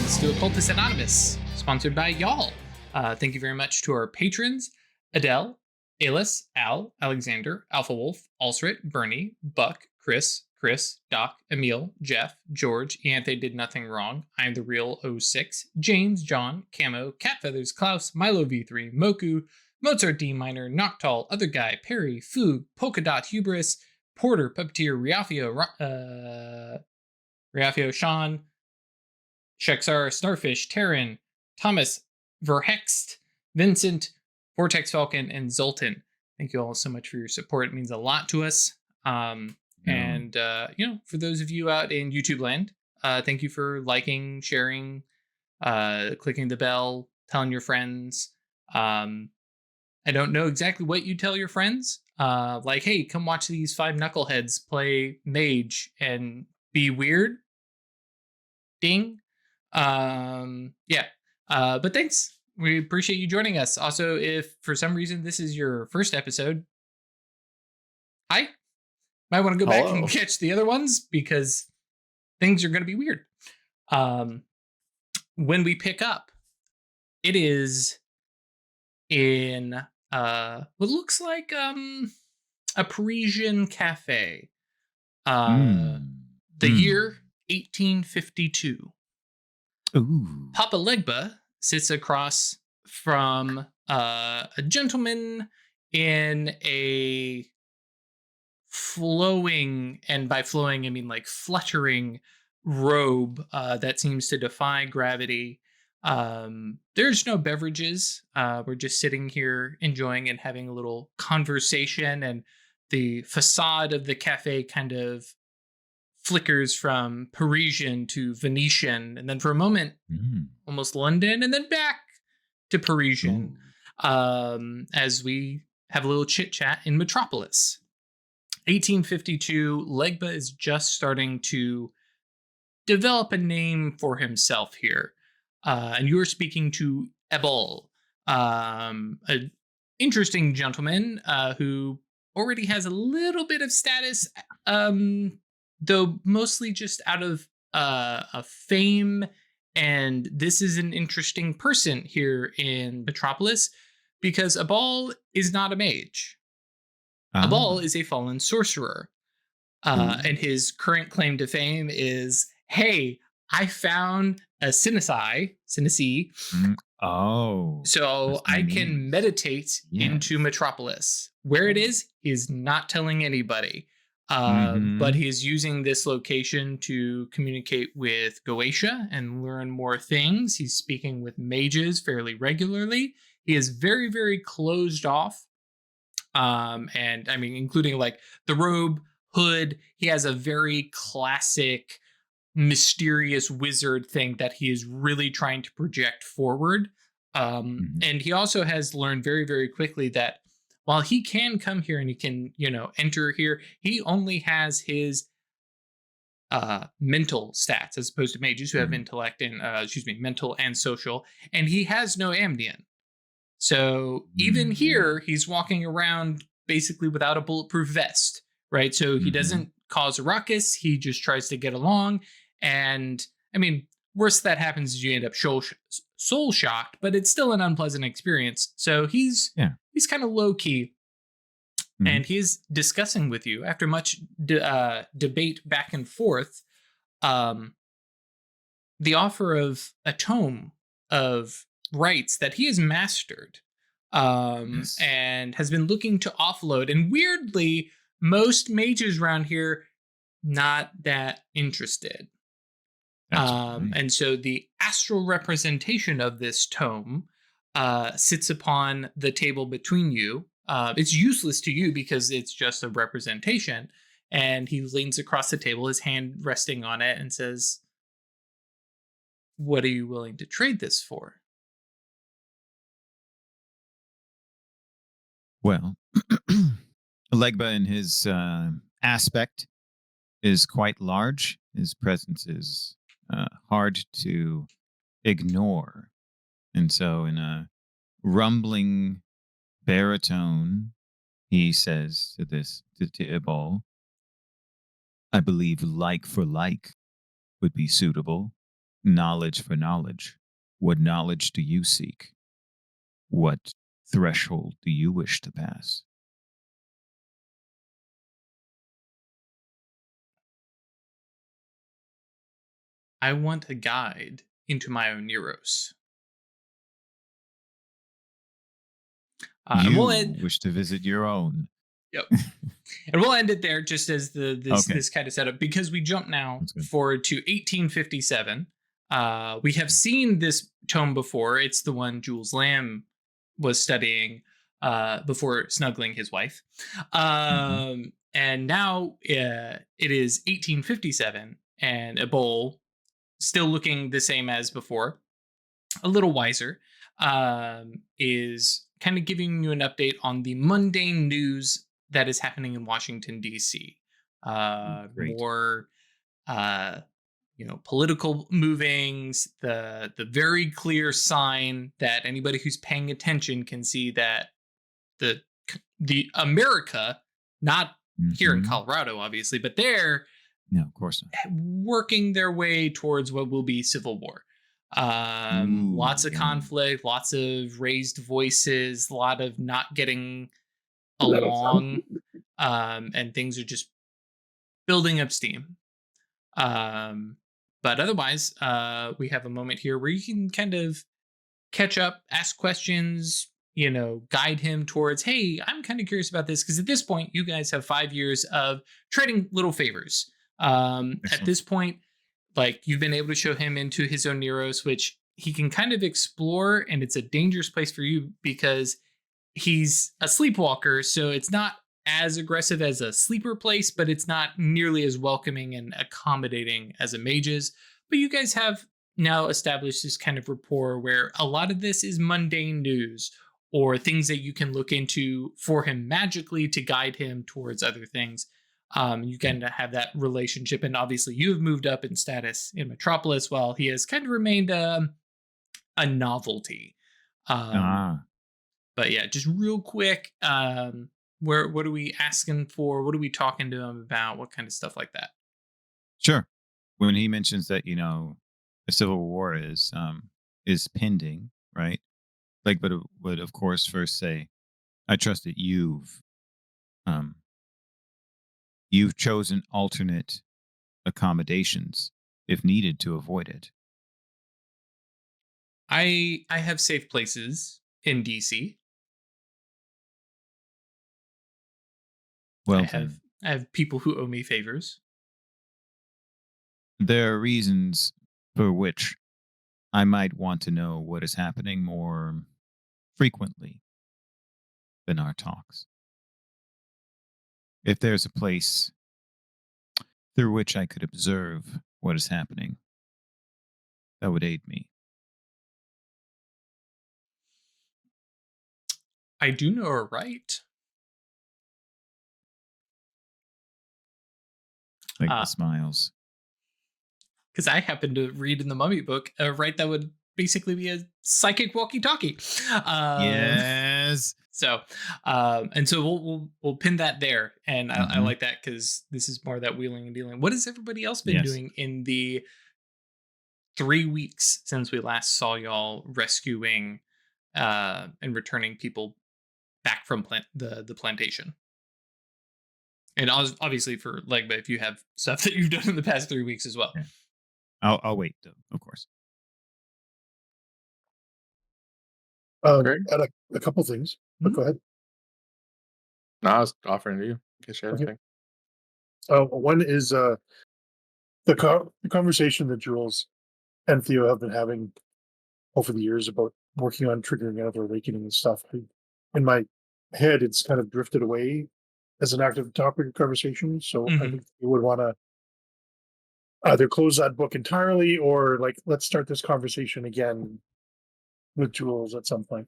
donations to Occultists Anonymous, sponsored by y'all. Thank you very much to our patrons, Adele, Alice, Al, Alexander, Alpha Wolf, Alsrit, Bernie, Buck, Chris, Doc, Emil, Jeff, George, Ianthe did nothing wrong, I'm the real 06, James, John, Camo, Cat Feathers, Klaus, Milo V3, Moku, Mozart D minor, Noctal, Other Guy, Perry, Foog, Polka Dot, Hubris, Porter, Puppeteer, Riafio, Sean, Shexar, Starfish, Terran, Thomas, Verhext, Vincent, Vortex Falcon, and Zoltan. Thank you all so much for your support. It means a lot to us. And for those of you out in YouTube land, thank you for liking, sharing, clicking the bell, telling your friends. I don't know exactly what you tell your friends. Like, hey, come watch these 5 knuckleheads play mage and be weird. Ding. But thanks. We appreciate you joining us. Also, if for some reason this is your first episode, hi. Might want to go back and catch the other ones because things are going to be weird. When we pick up, it is in what looks like a Parisian cafe. The year 1852. Ooh. Papa Legba sits across from a gentleman in a flowing, and by flowing I mean like fluttering robe that seems to defy gravity. There's no beverages. We're just sitting here enjoying and having a little conversation, and the facade of the cafe kind of flickers from Parisian to Venetian, and then for a moment almost London, and then back to Parisian. As we have a little chit chat in Metropolis. 1852, Legba is just starting to develop a name for himself here. And you are speaking to Ebol, an interesting gentleman who already has a little bit of status, though mostly just out of fame. And this is an interesting person here in Metropolis because Ebol is not a mage. Ebol is a fallen sorcerer. And his current claim to fame is, hey, I found a Synesy. So I can meditate into Metropolis. Where it is, he's not telling anybody. But he's using this location to communicate with Goche and learn more things. He's speaking with mages fairly regularly. He is very, very closed off. And I mean, including like the robe, hood. He has a very classic, mysterious wizard thing that he is really trying to project forward. And he also has learned very, very quickly that while he can come here and he can, enter here, he only has his mental stats as opposed to mages who have intellect and, mental and social. And he has no Amnion. So even here, he's walking around basically without a bulletproof vest, right? So he doesn't cause a ruckus. He just tries to get along. And I mean, worst that happens is you end up soul shocked, but it's still an unpleasant experience. So he's kind of low key. And he's discussing with you after much debate back and forth, the offer of a tome of rights that he has mastered and has been looking to offload. And weirdly, most mages around here, not that interested. And so the astral representation of this tome sits upon the table between you. It's useless to you because it's just a representation. And he leans across the table, his hand resting on it, and says, "What are you willing to trade this for?" Well, Legba in his aspect is quite large. His presence is hard to ignore. And so in a rumbling baritone, he says to Ebol, "I believe like for like would be suitable. knowledge for knowledge. What knowledge do you seek? What threshold do you wish to pass? I want a guide into my own Neuros. And You we'll end. wish to visit your own. Yep. And we'll end it there, just as this kind of setup, because we jump now forward to 1857. We have seen this tome before. It's the one Jules Lamb was studying before snuggling his wife. And now it is 1857, and Ebol, still looking the same as before, a little wiser, is kind of giving you an update on the mundane news that is happening in Washington, D.C. More, political movings, the very clear sign that anybody who's paying attention can see that the America, not here in Colorado, obviously, but they're of course not, working their way towards what will be civil war. Lots of conflict, lots of raised voices, a lot of not getting along, and things are just building up steam. But otherwise, we have a moment here where you can kind of catch up, ask questions, guide him towards, hey, I'm kind of curious about this, because at this point, you guys have 5 years of trading little favors. At this point, like, you've been able to show him into his own Neuros, which he can kind of explore, and it's a dangerous place for you because he's a sleepwalker, so it's not as aggressive as a sleeper place, but it's not nearly as welcoming and accommodating as a mage's. But you guys have now established this kind of rapport where a lot of this is mundane news or things that you can look into for him magically to guide him towards other things. You kind of have that relationship, and obviously you have moved up in status in Metropolis while he has kind of remained a novelty. But yeah, just real quick, what are we asking for? What are we talking to him about? What kind of stuff like that? Sure. When he mentions that, a civil war is pending, right? Like, but would of course first say, I trust that you've chosen alternate accommodations if needed to avoid it. I have safe places in DC. Well, I have people who owe me favors. There are reasons for which I might want to know what is happening more frequently than our talks. If there's a place through which I could observe what is happening, that would aid me. I do know a right. Like the smiles. Because I happen to read in the Mummy book a right that would basically be a psychic walkie-talkie. Yes. So, and so we'll pin that there, and I like that because this is more that wheeling and dealing. What has everybody else been doing in the 3 weeks since we last saw y'all rescuing and returning people back from the plantation? And obviously for Legba, if you have stuff that you've done in the past 3 weeks as well. Yeah. I'll wait, though, of course. Add a couple things, but go ahead. No, I was offering to you. In case you had anything. One is the conversation that Jules and Theo have been having over the years about working on triggering another awakening and stuff. In my head, it's kind of drifted away as an active topic of conversation. So I think you would want to either close that book entirely or let's start this conversation again with Jules at some point.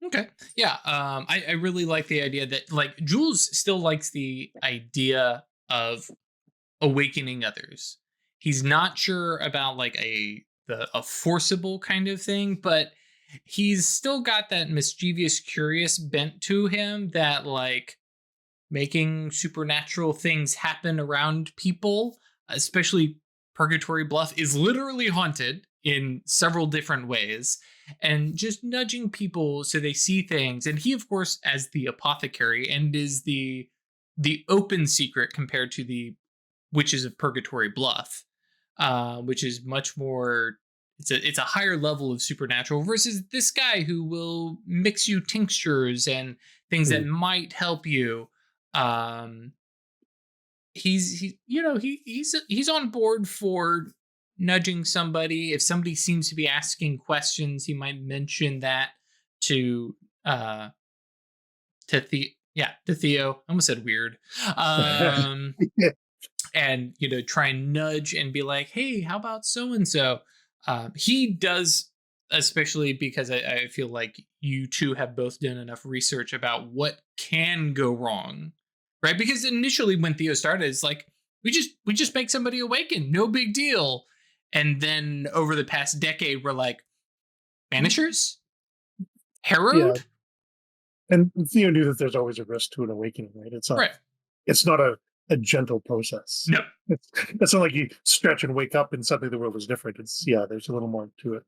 Okay. Yeah. I really like the idea that Jules still likes the idea of awakening others. He's not sure about a forcible kind of thing, but he's still got that mischievous, curious bent to him that making supernatural things happen around people, especially Purgatory Bluff is literally haunted. in several different ways and just nudging people so they see things. And he, of course, as the apothecary, and is the open secret compared to the Witches of Purgatory Bluff, which is much more. It's a higher level of supernatural versus this guy who will mix you tinctures and things that might help you. He's on board for nudging somebody. If somebody seems to be asking questions, he might mention that to Theo. I almost said weird. And try and nudge and be like, hey, how about so and so? He does, especially because I feel like you two have both done enough research about what can go wrong, right? Because initially when Theo started, it's like we just make somebody awaken, no big deal. And then over the past decade, we're like, banishers, harrowed. Yeah. And Theo knew that there's always a risk to an awakening, right? It's not. Right. It's not a gentle process. No, it's not like you stretch and wake up and suddenly the world is different. There's a little more to it.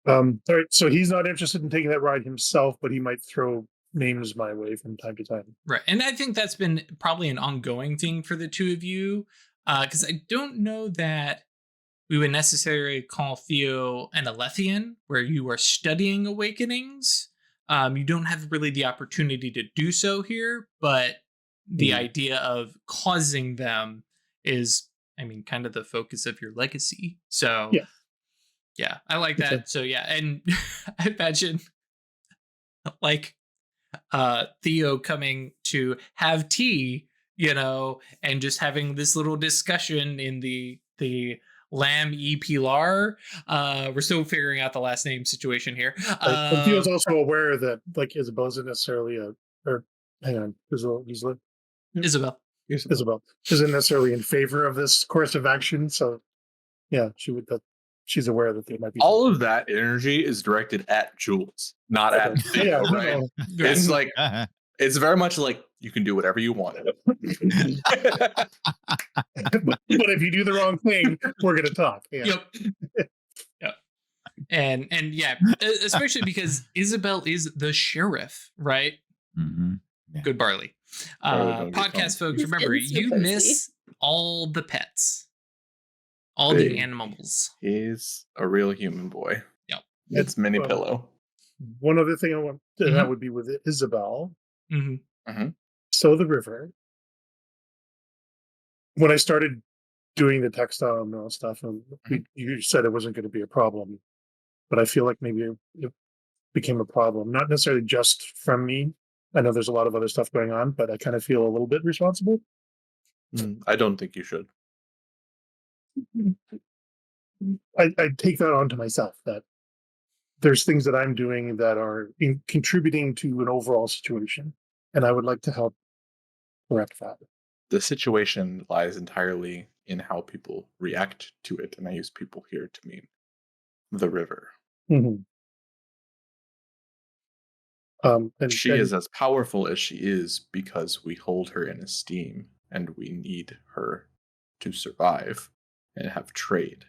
All right, so he's not interested in taking that ride himself, but he might throw names my way from time to time. Right, and I think that's been probably an ongoing thing for the two of you, because I don't know that we would necessarily call Theo an Alethian, where you are studying awakenings. You don't have really the opportunity to do so here, but the idea of causing them is, kind of the focus of your legacy. So, yeah, I like that. Okay. So, yeah, and I imagine, Theo coming to have tea, and just having this little discussion in the Lamb E. Pilar. We're still figuring out the last name situation here. Theo's also aware that, Isabel isn't necessarily Isabel isn't necessarily in favor of this course of action, so she's aware that there might be all of that energy is directed at Jules, not at Theo, right? It's like it's very much like you can do whatever you want. But if you do the wrong thing, we're gonna talk. Yep. And especially because Isabel is the sheriff, right? Mm-hmm. Yeah. Good barley. Podcast folks, remember, you miss all the pets, all the animals. He's a real human boy. Yep. It's mini pillow. One other thing I want that would be with Isabel. So the river. When I started doing the textile mill stuff, and you said it wasn't going to be a problem, but I feel like maybe it became a problem, not necessarily just from me. I know there's a lot of other stuff going on, but I kind of feel a little bit responsible. I don't think you should. I take that onto myself, that there's things that I'm doing that are contributing to an overall situation, and I would like to help correct that. The situation lies entirely in how people react to it, and I use people here to mean the river. And she is as powerful as she is because we hold her in esteem, and we need her to survive and have trade.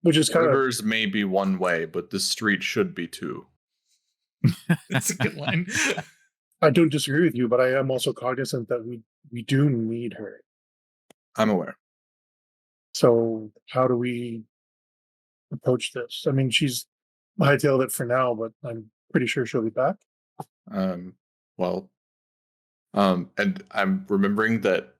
Which is kind Rivers may be one way, but the street should be two. That's a good line. I don't disagree with you, but I am also cognizant that we do need her. I'm aware. So how do we approach this? She's hightailed it for now, but I'm pretty sure she'll be back. And I'm remembering that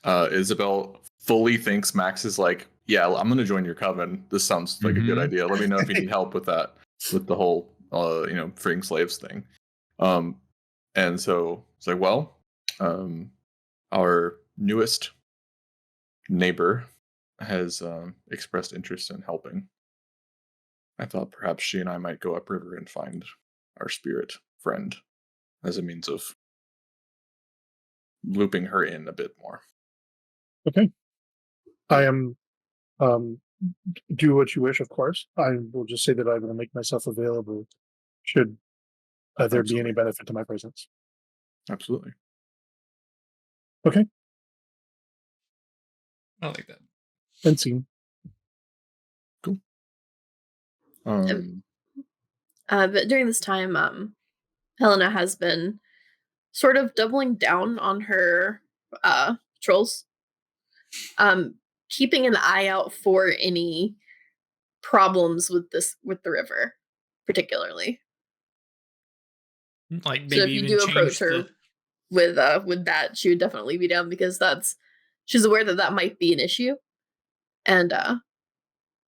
Isabel fully thinks Max is like, yeah, I'm going to join your coven. This sounds like a good idea. Let me know if you need help with that, with the whole, freeing slaves thing. And so it's like, well, our newest neighbor has expressed interest in helping. I thought perhaps she and I might go upriver and find our spirit friend as a means of looping her in a bit more. Okay. I am do what you wish, of course. I will just say that I will make myself available should there be any benefit to my presence. Absolutely. Okay. I like that. and seen. Cool. But during this time, Helena has been sort of doubling down on her trolls, keeping an eye out for any problems with the river, particularly. Like maybe So if you even do change approach her with that, she would definitely be down, because she's aware that might be an issue. And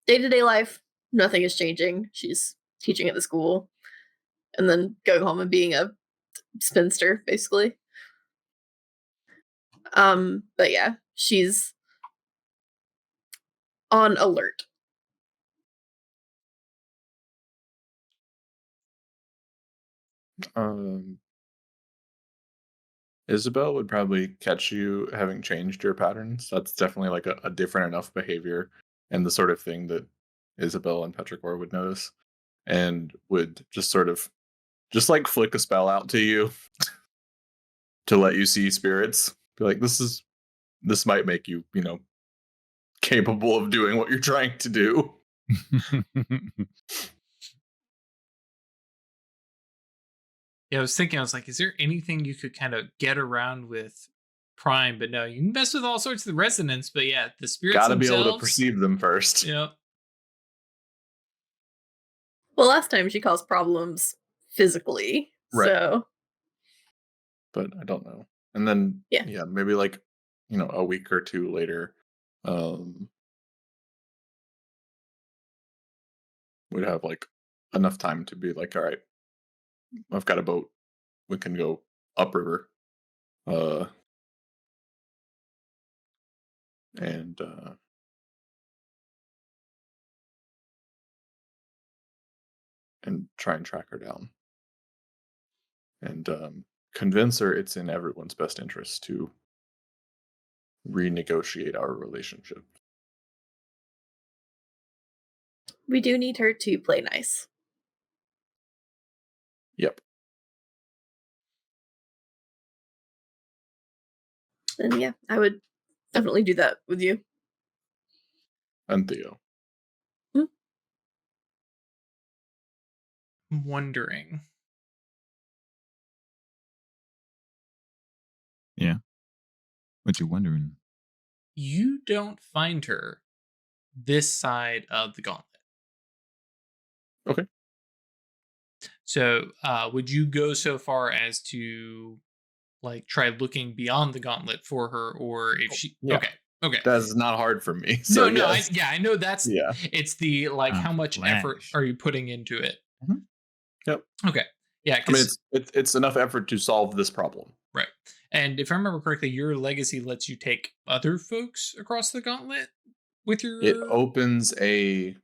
day-to-day life, nothing is changing. She's teaching at the school and then going home and being a spinster, basically. But yeah, she's on alert. Isabel would probably catch you having changed your patterns. That's definitely like a different enough behavior and the sort of thing that Isabel and Petrichor would notice, and would just like flick a spell out to you to let you see spirits. Be like, this might make you, capable of doing what you're trying to do. Yeah, I was like, is there anything you could kind of get around with Prime? But no, you can mess with all sorts of the resonance. But yeah, the spirits gotta be able to perceive them first. Yeah. Well, last time she caused problems physically, right. So. But I don't know. And then maybe like, a week or two later, we'd have like enough time to be like, all right, I've got a boat. We can go upriver. And try and track her down. And convince her it's in everyone's best interest to renegotiate our relationship. We do need her to play nice. Yep. And yeah, I would definitely do that with you. And Theo. I'm wondering. Yeah. What you wondering? You don't find her this side of the gauntlet. Okay. So would you go so far as to like try looking beyond the gauntlet for her, or if she okay that's not hard for me, so I know that's it's the like how much effort are you putting into it? Mm-hmm. Yep. Okay. Yeah, I mean it's enough effort to solve this problem, right? And if I remember correctly, your legacy lets you take other folks across the gauntlet with your. It opens a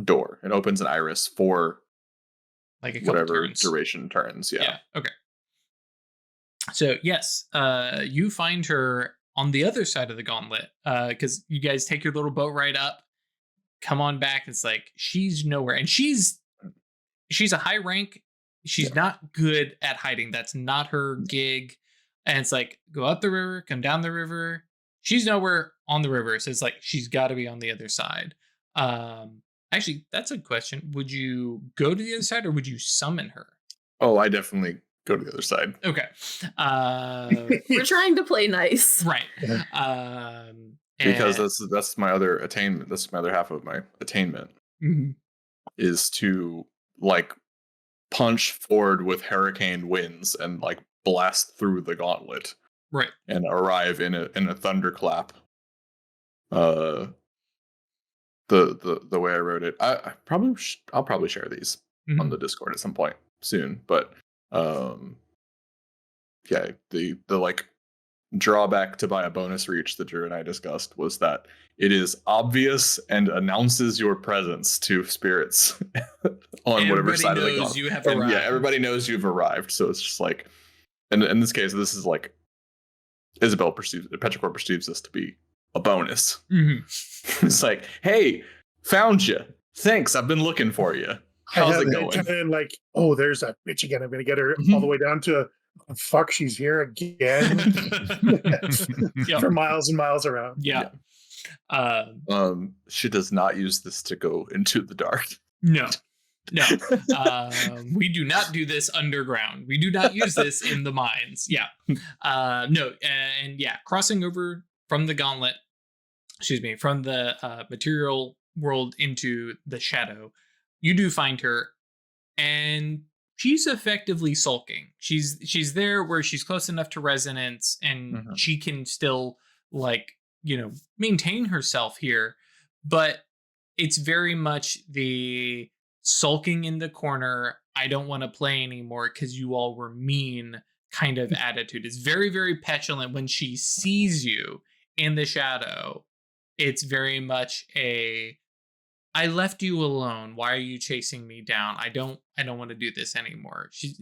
door. It opens an iris for like a couple whatever turns. Duration turns. Yeah. Okay. So yes, you find her on the other side of the gauntlet, because you guys take your little boat ride up, come on back. It's like she's nowhere, and she's a high rank. She's not good at hiding. That's not her gig. And it's like, go up the river, come down the river. She's nowhere on the river, so it's like she's got to be on the other side. Actually, that's a question. Would you go to the other side, or would you summon her? Oh, I definitely go to the other side. Okay. We're trying to play nice. Right. Because that's my other attainment. That's my other half of my attainment. Mm-hmm. Is to like punch forward with hurricane winds and like blast through the gauntlet. Right. And arrive in a thunderclap. The way I wrote it. I'll probably share these on the Discord at some point soon, but the like drawback to buy a bonus reach that Drew and I discussed was that it is obvious and announces your presence to spirits on whatever side of the gauntlet. You have arrived. Yeah, everybody knows you've arrived. So it's just like, and in this case, this is like Petrichor perceives this to be a bonus. Mm-hmm. It's like, hey, found you. Thanks, I've been looking for you. How's it going? And like, oh, there's that bitch again. I'm gonna get her all the way down to fuck. She's here again for miles and miles around. Yeah. She does not use this to go into the dark. No. We do not do this underground. We do not use this in the mines. Yeah. No. And yeah, crossing over from the gauntlet, from the material world into the shadow, you do find her, and she's effectively sulking. She's there where she's close enough to resonance, and she can still, like, maintain herself here, but it's very much the sulking in the corner, I don't want to play anymore because you all were mean kind of attitude. It's very, very petulant when she sees you in the shadow. It's very much I left you alone. Why are you chasing me down? I don't want to do this anymore. She's,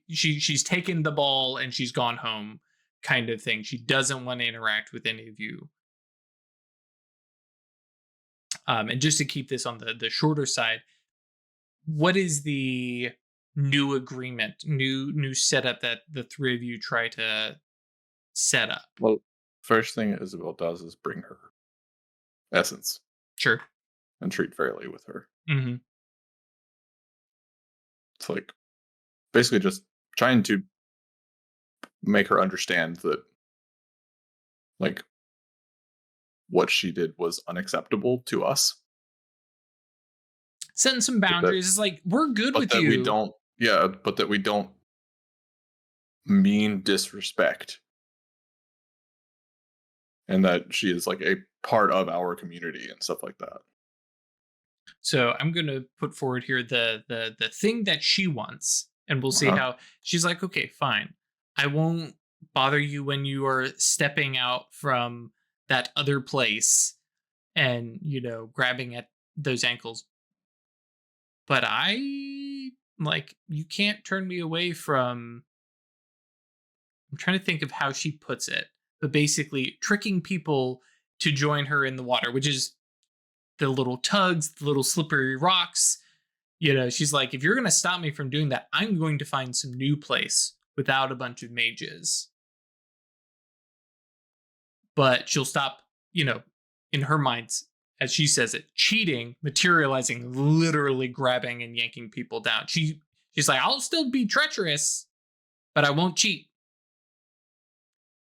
she's taken the ball and she's gone home kind of thing. She doesn't want to interact with any of you. And just to keep this on the shorter side, what is the new agreement, new setup that the three of you try to set up? Well, first thing Isabel does is bring her essence. Sure. And treat fairly with her. Mm-hmm. It's like basically just trying to make her understand that, like, what she did was unacceptable to us. Setting some boundaries. It's like, we're good with you. But that we don't mean disrespect. And that she is like a part of our community and stuff like that. So I'm going to put forward here the thing that she wants, and we'll see how she's like, okay, fine. I won't bother you when you are stepping out from that other place and, grabbing at those ankles. But you can't turn me away from, I'm trying to think of how she puts it, but basically tricking people to join her in the water, which is the little tugs, the little slippery rocks. She's like, if you're going to stop me from doing that, I'm going to find some new place without a bunch of mages. But she'll stop, in her minds, as she says it, cheating, materializing, literally grabbing and yanking people down. She's like, I'll still be treacherous, but I won't cheat.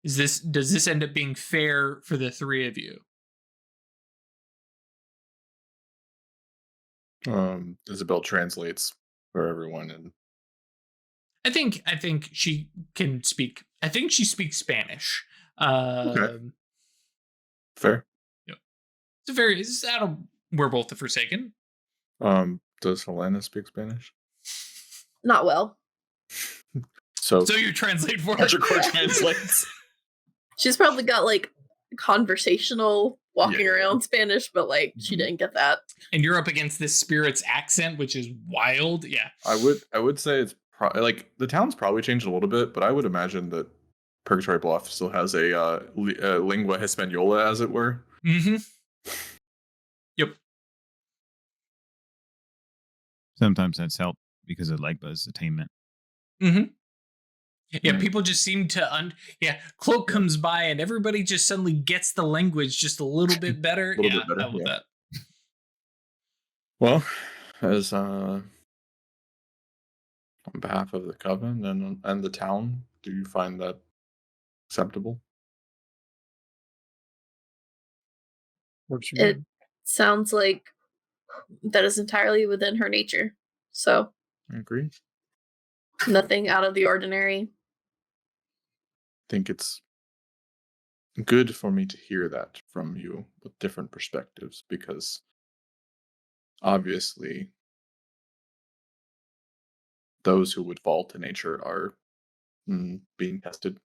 Does this end up being fair for the three of you? Isabel translates for everyone, and I think she can speak. I think she speaks Spanish. Okay. Fair. Yeah. It's out of We're Both the Forsaken. Does Helena speak Spanish? Not well. So you translate for her. Petrichor translates. She's probably got like conversational walking around Spanish, but like she didn't get that. And you're up against this spirit's accent, which is wild. Yeah. I would say it's like the town's probably changed a little bit, but I would imagine that Purgatory Bluff still has a lingua hispaniola, as it were. Mm-hmm. Yep. Sometimes that's helped because of Legba's attainment. Mm-hmm. Yeah, people just seem to Cloak comes by and everybody just suddenly gets the language just a little bit better. Bit better. I love that. Well, as on behalf of the coven and the town, do you find that acceptable? It sounds like that is entirely within her nature. So I agree. Nothing out of the ordinary. I think it's good for me to hear that from you with different perspectives, because obviously those who would fall to nature are being tested.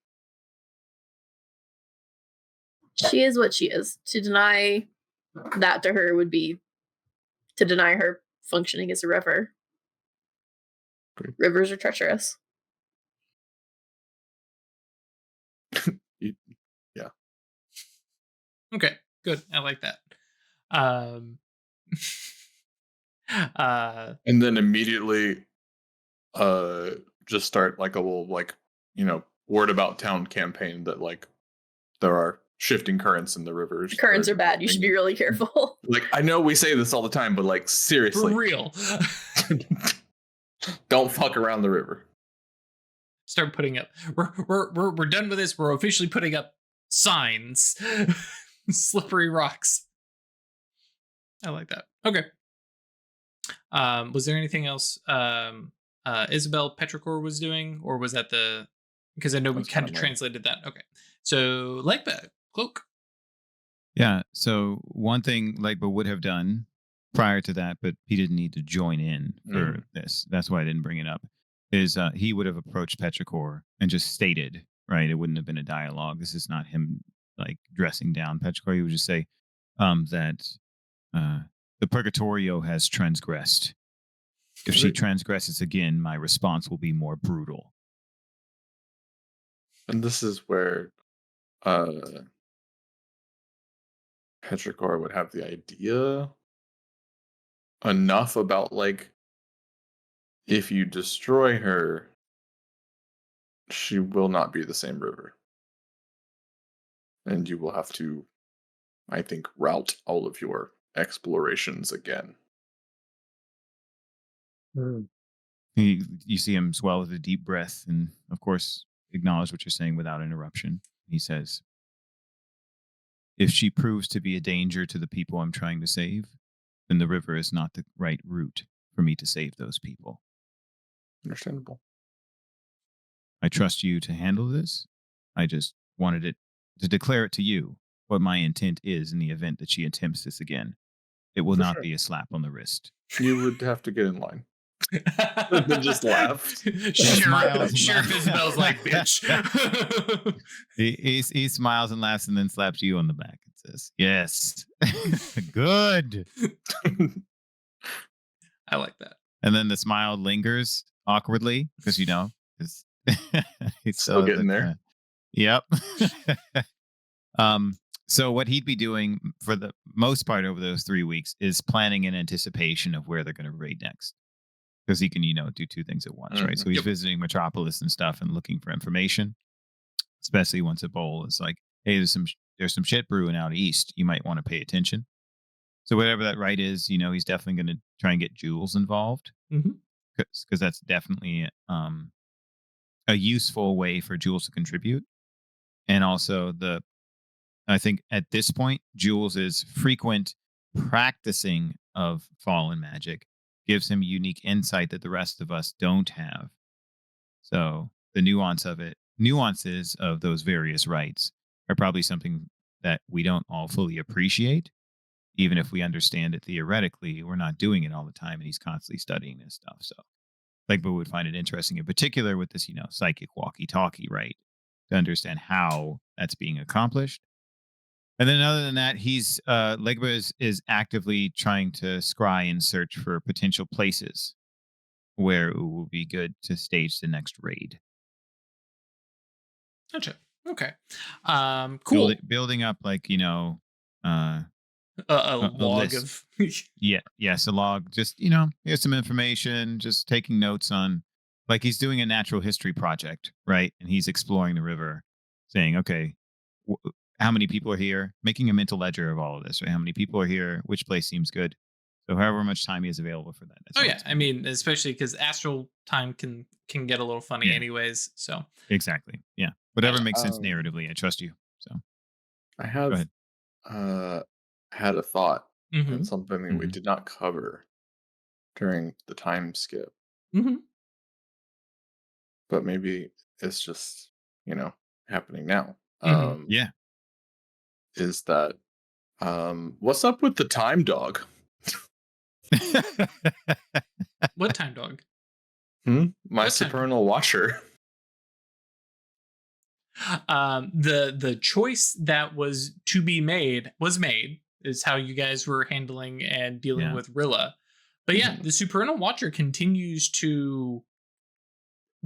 She is what she is. To deny that to her would be to deny her functioning as a river. Great. Rivers are treacherous. Yeah. Okay, good. I like that. And then immediately just start like a little word about town campaign that like there are shifting currents in the rivers. The currents are bad. You should be really careful. Like, I know we say this all the time, but like, seriously, For real. don't fuck around the river. Start putting up. We're done with this. We're officially putting up signs. Slippery rocks. I like that. Okay. Was there anything else Isabel Petrichor was doing, or was that the? Because I know we kind of translated that. Okay. So Legba, cloak. Yeah. So one thing Legba would have done prior to that, but he didn't need to join in for this. That's why I didn't bring it up. Is he would have approached Petrichor and just stated, right? It wouldn't have been a dialogue. This is not him like dressing down Petrichor. He would just say that the Purgatorio has transgressed. If she transgresses again, my response will be more brutal. And this is where Petrichor would have the idea enough about, like, if you destroy her, she will not be the same river. And you will have to, I think, route all of your explorations again. You see him swallow with a deep breath and, of course, acknowledge what you're saying without interruption. He says, if she proves to be a danger to the people I'm trying to save, then the river is not the right route for me to save those people. Understandable. I trust you to handle this. I just wanted it to declare it to you what my intent is in the event that she attempts this again. It will not be a slap on the wrist. You would have to get in line. And then just laugh. Sheriff Isabel's like, bitch. he smiles and laughs and then slaps you on the back and says, yes. Good. I like that. And then the smile lingers awkwardly because, you know, he's still getting there. Yep. So what he'd be doing for the most part over those 3 weeks is planning in anticipation of where they're going to raid next. Because he can, you know, do two things at once, right? So he's visiting Metropolis and stuff and looking for information, especially once a bowl is like, hey, there's some shit brewing out east. You might want to pay attention. So whatever that right is, you know, he's definitely going to try and get Jules involved because that's definitely a useful way for Jules to contribute. And also I think at this point, Jules' frequent practicing of fallen magic gives him unique insight that the rest of us don't have. So the nuances of those various rites are probably something that we don't all fully appreciate. Even if we understand it theoretically, we're not doing it all the time, and he's constantly studying this stuff. So Legba would find it interesting, in particular with this, you know, psychic walkie-talkie, right? To understand how that's being accomplished. And then other than that, he's Legba is actively trying to scry and search for potential places where it will be good to stage the next raid. Gotcha. Okay. Cool. Building up, like, you know, a log list. of Yes, a log. Just, you know, here's some information, just taking notes on, like, he's doing a natural history project, right? And he's exploring the river, saying, okay, how many people are here? Making a mental ledger of all of this, right? How many people are here? Which place seems good? So however much time he is available for that. Oh yeah, I mean, especially because astral time can get a little funny anyways. So exactly, yeah. Whatever makes sense narratively, I trust you. So I have had a thought and something that we did not cover during the time skip. But maybe it's just, you know, happening now. Yeah. Is that what's up with the time dog? What time dog? My supernal watcher. The choice that was to be made is how you guys were handling and dealing with Rilla. But yeah, the supernal watcher continues to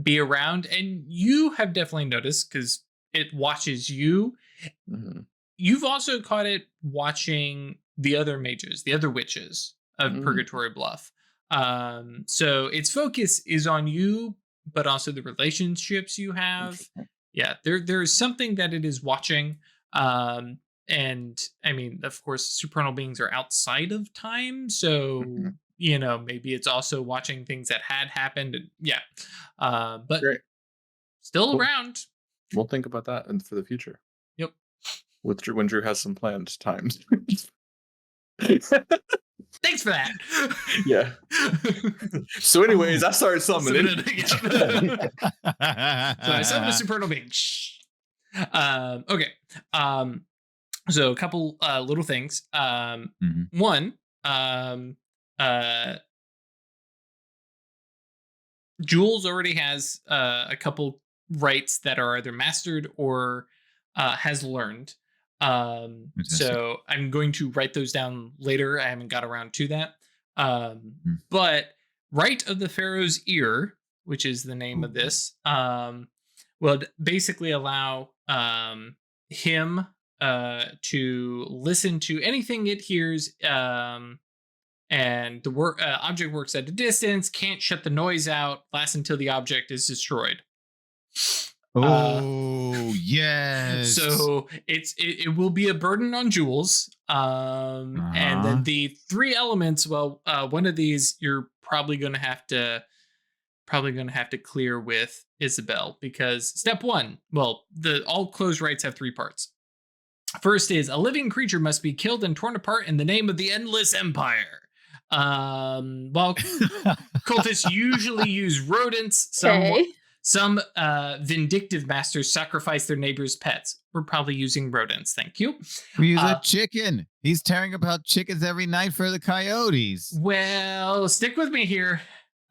be around, and you have definitely noticed because it watches you. You've also caught it watching the other mages, the other witches of Purgatory Bluff. So its focus is on you, but also the relationships you have. Yeah, there's something that it is watching. And I mean, of course, supernal beings are outside of time, so maybe it's also watching things that had happened. And, but Great. Still Cool. around. We'll think about that and for the future. Yep. With when Drew has some planned times. Thanks for that. Yeah. So, anyways, I started summoning. So I summoned a supernal being. Okay. So a couple little things. One, Jules already has a couple rights that are either mastered or has learned. So I'm going to write those down later. I haven't got around to that. But Rite of the Pharaoh's Ear, which is the name of this, will basically allow him to listen to anything it hears, and the object works at a distance, can't shut the noise out, lasts until the object is destroyed. Yes. So it will be a burden on Jules. And then the 3 elements, one of these you're probably going to have to clear with Isabel, because step 1, all closed rites have 3 parts. First is a living creature must be killed and torn apart in the name of the Endless Empire. While cultists usually use rodents, some vindictive masters sacrifice their neighbors' pets. We're probably using rodents. Thank you. We use a chicken. He's tearing apart chickens every night for the coyotes. Well, stick with me here.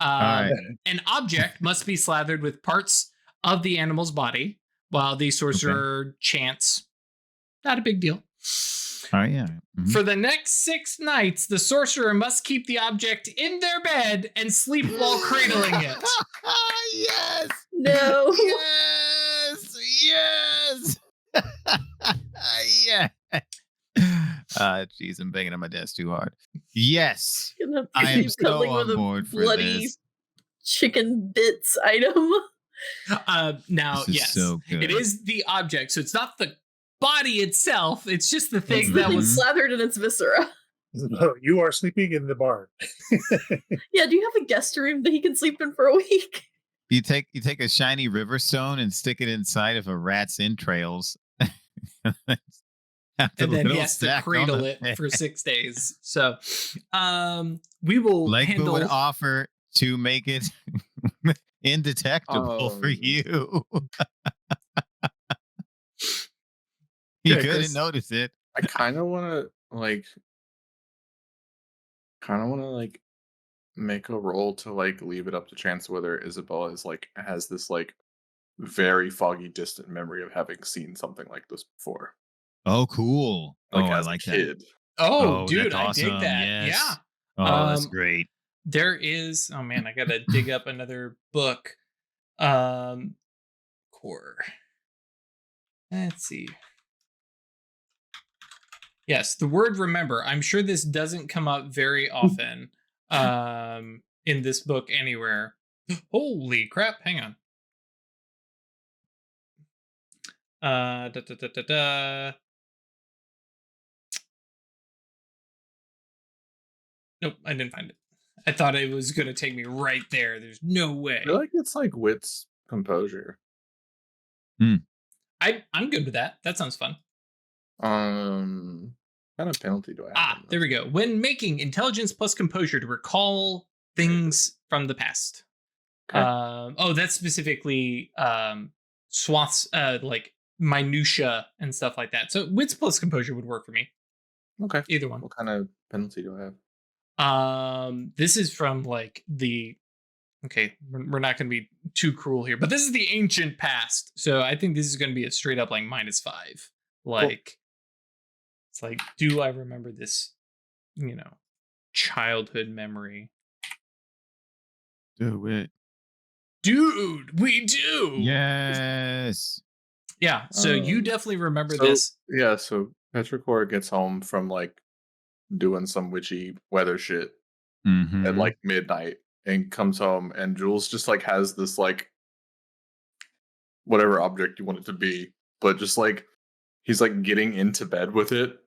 An object must be slathered with parts of the animal's body while the sorcerer chants. Not a big deal. Oh, yeah. For the next 6 nights, the sorcerer must keep the object in their bed and sleep while cradling it. Yes. No. Yes. Yeah. Jeez, I'm banging on my desk too hard. Yes. I am so on board for this. Chicken bits item. Now, yes, so it is the object, so it's not the body itself. It's just the thing that was slathered in its viscera. You are sleeping in the barn. Yeah, do you have a guest room that he can sleep in for a week? You take a shiny river stone and stick it inside of a rat's entrails. And then he has to cradle it for 6 days. So we will handle would offer to make it indetectable for you. He couldn't notice it. I kind of want to make a roll to leave it up to chance whether Isabella is has this very foggy, distant memory of having seen something like this before. Oh, cool! I as like a kid. that. Oh, dude, I dig that. Yes. Yeah. Oh, that's great. There is. Oh man, I gotta dig up another book. Core. Let's see. Yes, the word remember. I'm sure this doesn't come up very often in this book anywhere. Holy crap, hang on. Nope, I didn't find it. I thought it was going to take me right there. There's no way. I feel like it's wits composure. I'm good with that. That sounds fun. What kind of penalty do I have? There we go. When making intelligence plus composure to recall things from the past. Okay. That's specifically swaths, minutia and stuff like that. So wits plus composure would work for me. Okay. Either one. What kind of penalty do I have? This is from okay, we're not going to be too cruel here, but this is the ancient past. So I think this is going to be a straight up -5. Cool. It's do I remember this, childhood memory? Do it. Dude, we do. Yes. Yeah, so you definitely remember this. Yeah, so Petrichor gets home from doing some witchy weather shit at midnight and comes home, and Jules just has this whatever object you want it to be, but just he's like getting into bed with it.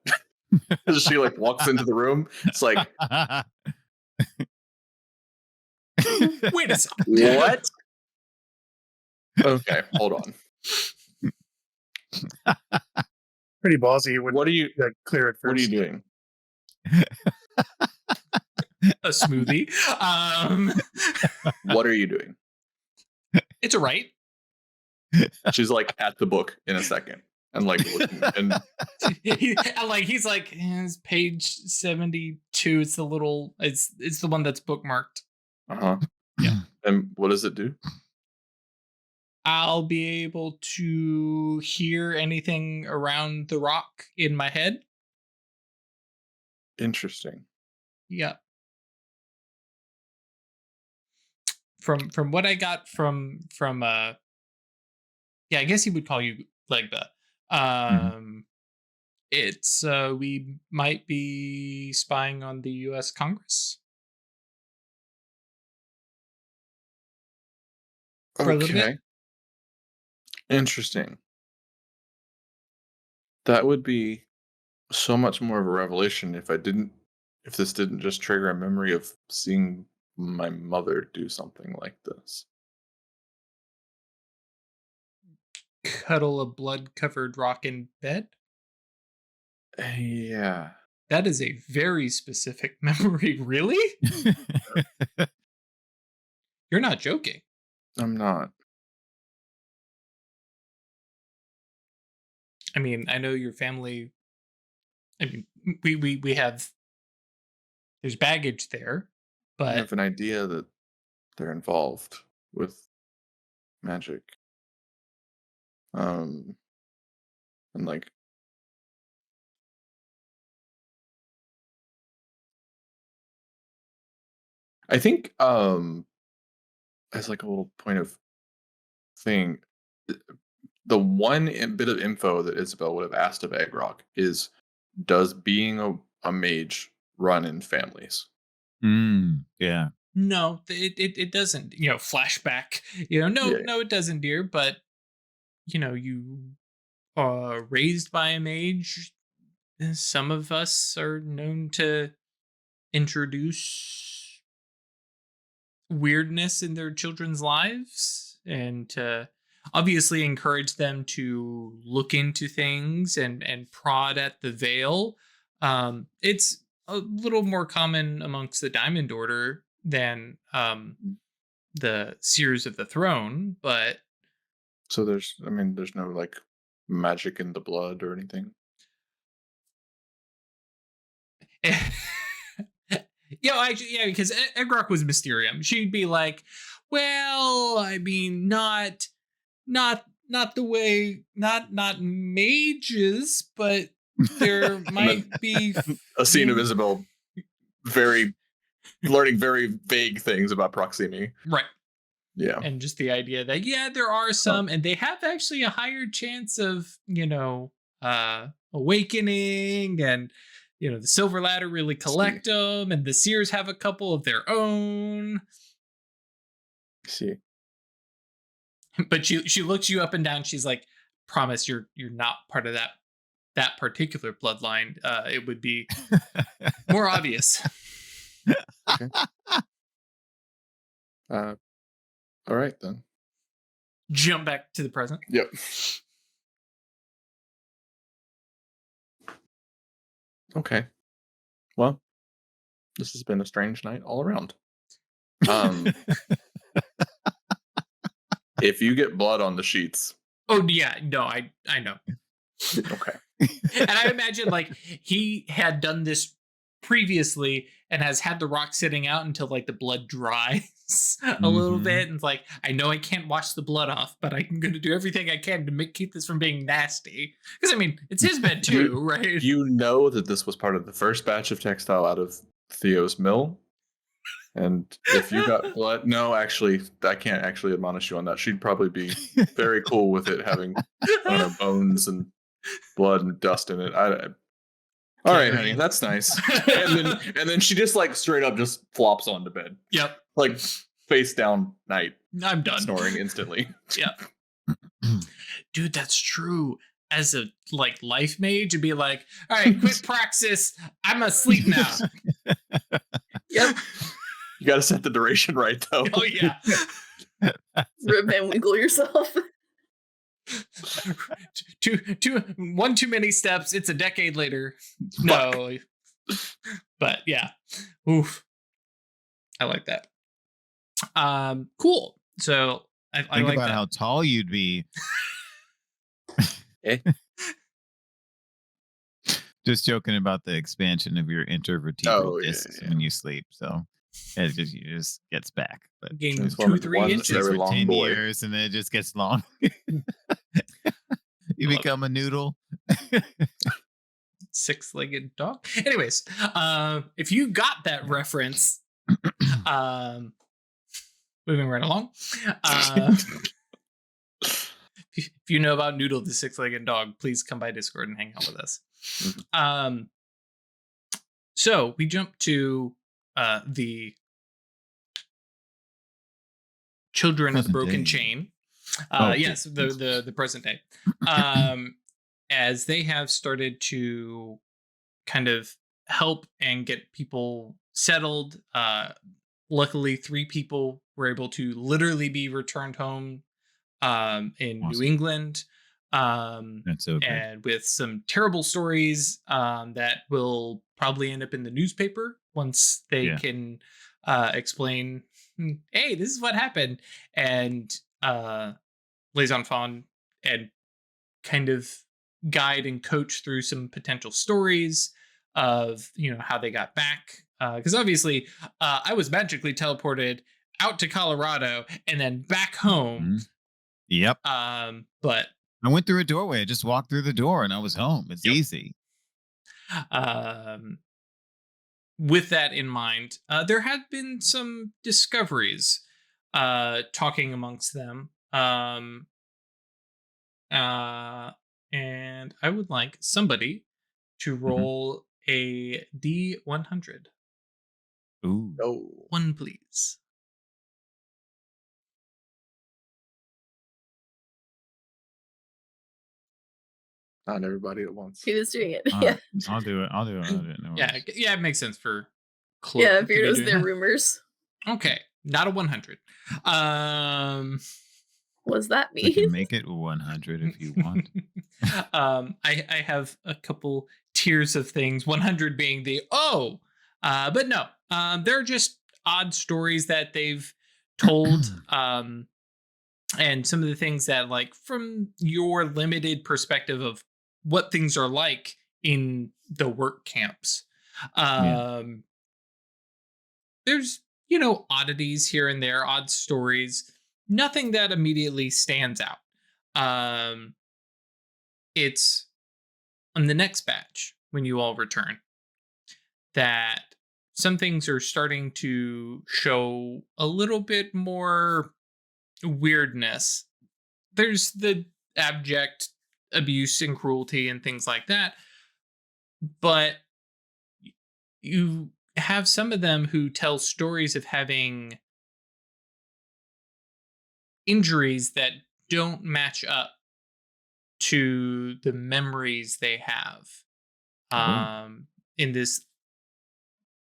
As she like walks into the room, it's like, Wait a second. what? Okay, hold on. Pretty ballsy. What are you? Like, clear it first. What are you doing? A smoothie. What are you doing? It's a right. She's like at the book in a second, and like looking, and He's like, it's page 72. It's the little. It's the one that's bookmarked. Yeah. And what does it do? I'll be able to hear anything around the rock in my head. Interesting. Yeah. From what I got from yeah, I guess he would call you Legba. It's we might be spying on the US Congress. For a little bit. Interesting. That would be so much more of a revelation if this didn't just trigger a memory of seeing my mother do something like this. Cuddle a blood-covered rock in bed? Yeah. That is a very specific memory, really? You're not joking. I'm not. I mean, I know your family. I mean, we have. There's baggage there, but I have an idea that they're involved with magic. And like, I think as like a little point of thing, the one bit of info that Isabel would have asked of Eggrock is, does being a mage run in families? Yeah. no, it doesn't. Flashback. No, it doesn't, dear. But you are raised by a mage. Some of us are known to introduce weirdness in their children's lives and to obviously encourage them to look into things and prod at the veil. It's a little more common amongst the Diamond Order than the Seers of the Throne, but so there's no like magic in the blood or anything. Because Eggrock was Mysterium. She'd be like, well, I mean, not the way, not mages, but there might be a scene of Isabel learning very vague things about Proximi. Right. Yeah. And just the idea that, there are some, and they have actually a higher chance of, awakening, and, the Silver Ladder really collect them, and the Seers have a couple of their own. See. But she looks you up and down. She's like, promise you're not part of that particular bloodline. It would be more obvious. Okay. All right then. Jump back to the present. Yep. Okay. Well, this has been a strange night all around. If you get blood on the sheets. Oh yeah, no, I know. Okay. And I imagine like he had done this previously and has had the rock sitting out until like the blood dries a little bit, and it's like, I know I can't wash the blood off, but I'm going to do everything I can to keep this from being nasty, because I mean it's his bed too. Right? You know that this was part of the first batch of textile out of Theo's mill, and if you got blood, no, actually I can't actually admonish you on that. She'd probably be very cool with it having bones and blood and dust in it. All right, honey, that's nice. and then she just like straight up just flops onto bed. Yep. Like face down night. I'm done. Snoring instantly. Yeah. Dude, that's true. as a like life mage and be like, all right, quit praxis. I'm asleep now. Yep. You got to set the duration right, though. Oh yeah. Rip and wiggle yourself. One too many steps. It's a decade later. No, but yeah, oof. I like that. Cool. So I Think like about that. how tall you'd be. Just joking about the expansion of your intervertebral discs when you sleep. So it just gets back. But Gain Transform into 2-3 one inches. very for long 10 boy. years, and then it just gets long. You become a noodle. Six-legged dog. Anyways, if you got that reference, moving right along. If you know about Noodle the six-legged dog, please come by Discord and hang out with us. So we jump to the Children of the Broken Chain. Yes, the present day. As they have started to kind of help and get people settled. Luckily, 3 people were able to literally be returned home in New England. That's okay. And with some terrible stories that will probably end up in the newspaper once they can explain, hey, this is what happened. And Liaison Fawn and kind of guide and coach through some potential stories of, how they got back. Because obviously I was magically teleported out to Colorado and then back home. Yep. But I went through a doorway. I just walked through the door and I was home. It's easy. With that in mind, there have been some discoveries talking amongst them. And I would like somebody to roll a D100. Ooh. Oh. 1, please. Not everybody at once. He was doing it. Yeah. I'll do it. No Yeah, it makes sense for Cloak. Yeah, if you're those their rumors. Okay, not a 100. What's that mean? You can make it 100 if you want. I have a couple tiers of things. 100 being the but no. They're just odd stories that they've told. And some of the things that, like, from your limited perspective of what things are like in the work camps. There's, oddities here and there, odd stories. Nothing that immediately stands out. It's on the next batch when you all return that some things are starting to show a little bit more weirdness. There's the abject abuse and cruelty and things like that, but you have some of them who tell stories of having injuries that don't match up to the memories they have. In this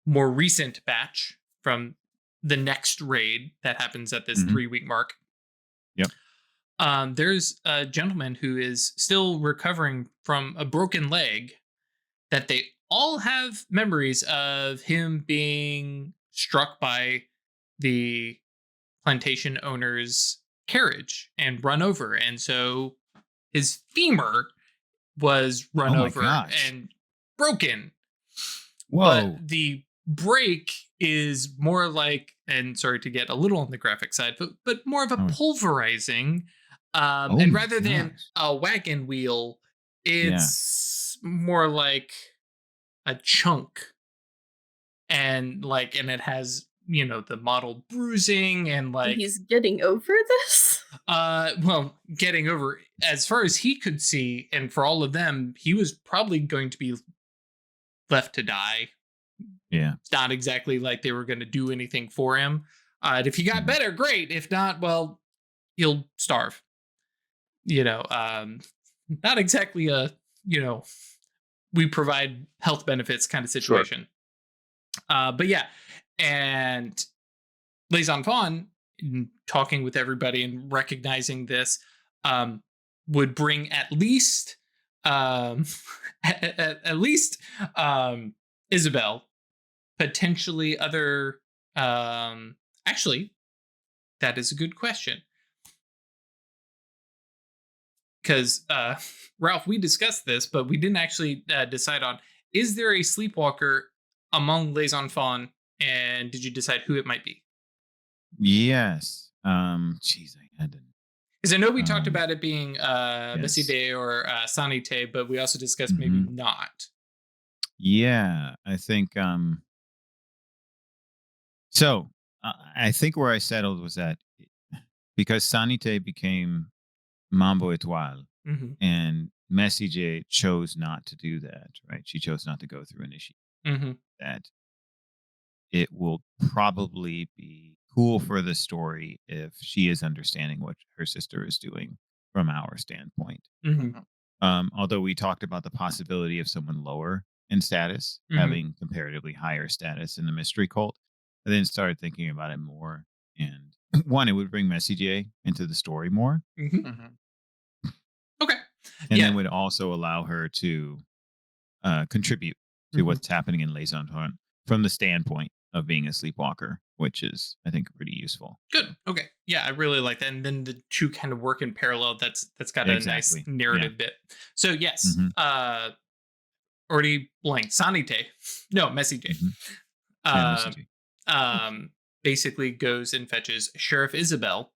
more recent batch from the next raid that happens at this 3-week mark. Yep. There's a gentleman who is still recovering from a broken leg that they all have memories of him being struck by the plantation owner's carriage and run over. And so his femur was run over and broken. Whoa. But the break is more like, and sorry to get a little on the graphic side, but more of a pulverizing. And rather than a wagon wheel, it's more like a chunk. And it has, the mottled bruising and he's getting over this? Well, getting over, as far as he could see, and for all of them, he was probably going to be left to die. Yeah. It's not exactly like they were going to do anything for him. And if he got better, great. If not, well, he'll starve. not exactly a, we provide health benefits kind of situation. But yeah, and Les Enfants, talking with everybody and recognizing this, would bring at least at least Isabel, potentially other. Actually, that is a good question, because Ralph, we discussed this, but we didn't actually decide on, is there a sleepwalker among Les Enfants, and did you decide who it might be? Yes. Jeez, I had to. Because I know we talked about it being Meside or Sanite, but we also discussed maybe not. Yeah, I think. So I think where I settled was that because Sanite became Mambo Etoile, and Mesije chose not to do that, right? She chose not to go through initiation. That it will probably be cool for the story if she is understanding what her sister is doing from our standpoint. Although we talked about the possibility of someone lower in status having comparatively higher status in the mystery cult, I then started thinking about it more. And one, it would bring Mesije into the story more. Okay. And then would also allow her to contribute to what's happening in Les Enfants from the standpoint of being a sleepwalker, which is, I think, pretty useful. Good. Okay. Yeah, I really like that. And then the two kind of work in parallel. That's got a nice narrative bit. So yes, already blanked. Sanite. No, Mesije. Basically goes and fetches Sheriff Isabel.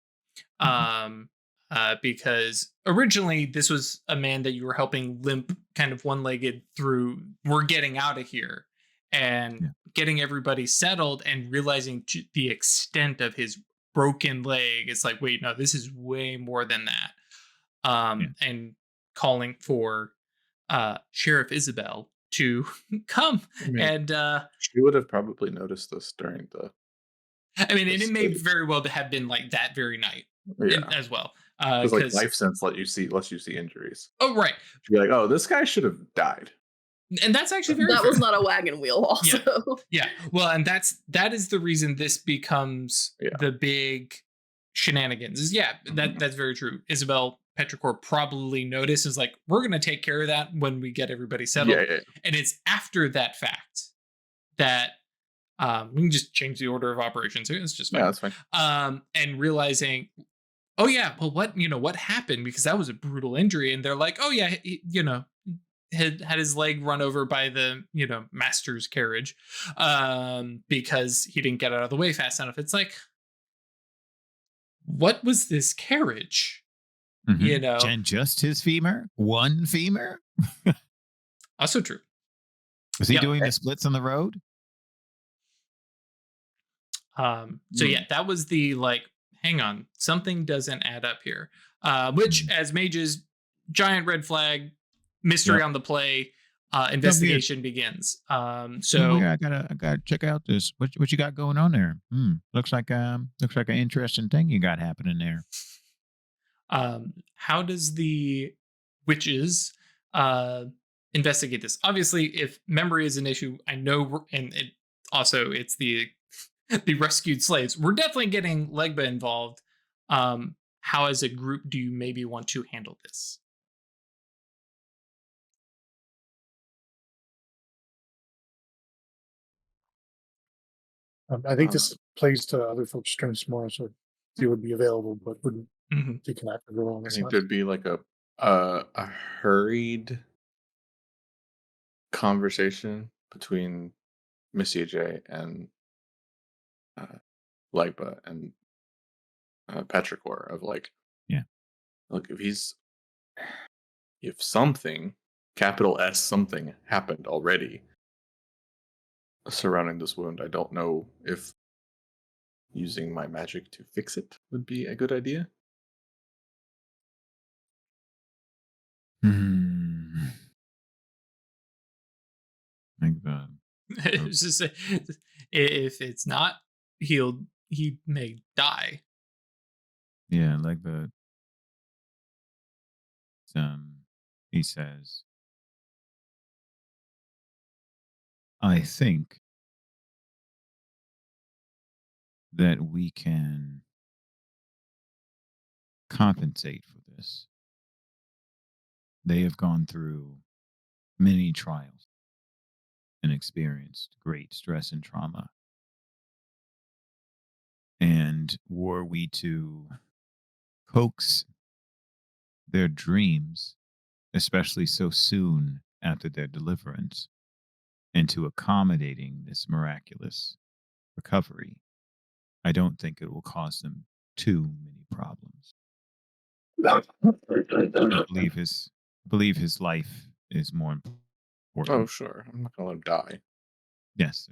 Because originally this was a man that you were helping limp kind of one-legged through, we're getting out of here, and getting everybody settled and realizing the extent of his broken leg. It's like, wait, no, this is way more than that. And calling for Sheriff Isabel to come. And she would have probably noticed this during the, it may very well have been like that very night as well. Because like life sense lets you see injuries. Oh, right. You're like, oh, this guy should have died. And that's actually very that was not a wagon wheel also. Yeah. Well, and that is the reason this becomes the big shenanigans. Is that's very true. Isabel Petrichor probably notices, like, we're going to take care of that when we get everybody settled. And it's after that fact that we can just change the order of operations. It's just fine. Yeah, that's fine. And realizing, oh yeah, well, what happened? Because that was a brutal injury. And they're like, oh yeah, had his leg run over by the master's carriage because he didn't get out of the way fast enough. It's like, what was this carriage? And just his femur, one femur. Also true. Was he doing the splits on the road? So that was the, like, hang on, something doesn't add up here. Which, as mages, giant red flag, mystery on the play, investigation begins. So I gotta check out this. What you got going on there? Looks like an interesting thing you got happening there. How does the witches investigate this? Obviously, if memory is an issue, I know, and it's the rescued slaves. We're definitely getting Legba involved. How, as a group, do you maybe want to handle this? I think this plays to other folks' strengths more, so they would be available, but wouldn't take an active role. I think there'd be like a hurried conversation between Monsieur J and Legba and Petrichor of like, look, if something, capital S something, happened already surrounding this wound, I don't know if using my magic to fix it would be a good idea. Like the It's just, if it's not healed, he may die. Yeah, like the he says, I think that we can compensate for this. They have gone through many trials and experienced great stress and trauma. And were we to coax their dreams, especially so soon after their deliverance, into accommodating this miraculous recovery, I don't think it will cause them too many problems. I believe his life is more important. Oh, sure. I'm not gonna let him die. Yes,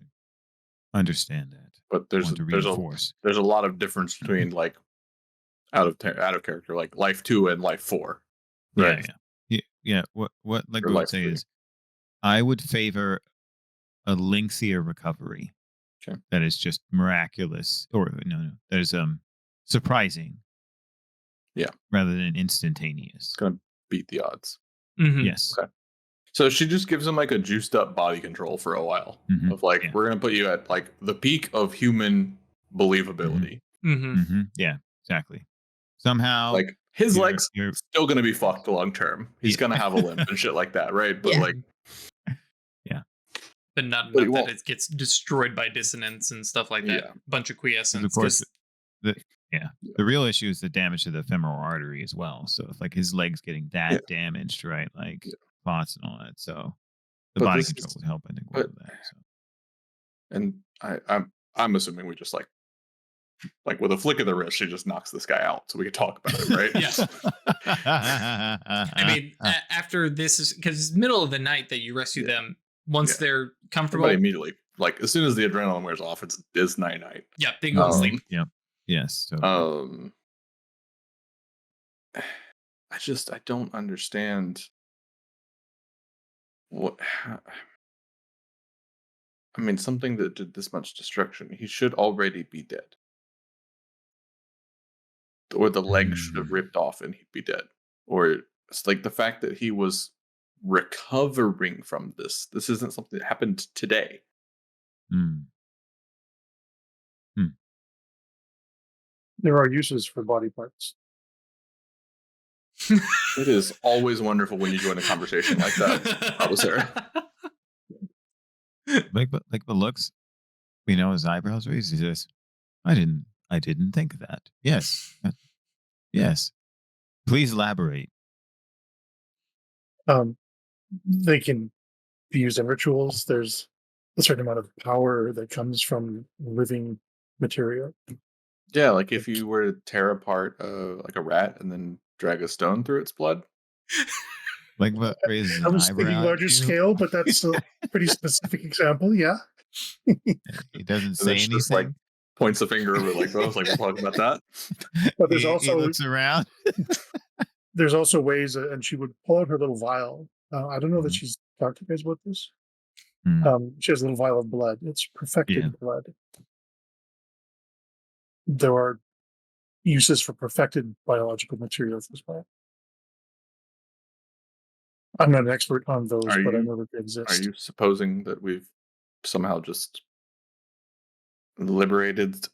understand that. But there's a lot of difference between like out of character, like life 2 and life 4. Right? Yeah. What like Or I would life say 3. is, I would favor a lengthier recovery. Okay. That is just miraculous, or no, that is surprising. Yeah. Rather than instantaneous. It's gonna beat the odds. Mm-hmm. Yes. Okay. So she just gives him like a juiced up body control for a while. Of like, we're gonna put you at like the peak of human believability. Yeah, exactly. Somehow, like his legs still gonna be fucked long term. He's gonna have a limp and shit like that, right? But like, but not enough that it gets destroyed by dissonance and stuff like that. Bunch of quiescence. Of course, the real issue is the damage to the femoral artery as well. So if like his legs getting that damaged, right, like clots and all that, so the body control would help, I think, with that. So. And I'm assuming we just like with a flick of the wrist, she just knocks this guy out, so we can talk about it, right? Yes. I mean, after this is because it's middle of the night that you rescue them. Once they're comfortable, immediately, like as soon as the adrenaline wears off, it's night. Yeah, they go to sleep. Yeah. Yes. Totally. I don't understand what. I mean, something that did this much destruction, he should already be dead. Or the leg should have ripped off and he'd be dead. Or it's like the fact that he was recovering from this. This isn't something that happened today. There are uses for body parts. It is always wonderful when you join a conversation like that. I was there. Like the looks, his eyebrows raised. He says, I didn't think of that. Yes. Yes. Please elaborate. They can be used in rituals. There's a certain amount of power that comes from living material. Yeah, like if you were to tear apart like a rat and then drag a stone through its blood. Like what raises an I was eyebrow thinking larger scale, but that's a pretty specific example. Yeah. He doesn't say anything. Just like points a finger over like, we'll talk about that. But there's also he looks around. There's also ways, and she would pull out her little vial. I don't know that she's talked to you guys about this. She has a little vial of blood. It's perfected blood. There are uses for perfected biological materials as well. I'm not an expert on those, but I know that they exist. Are you supposing that we've somehow just liberated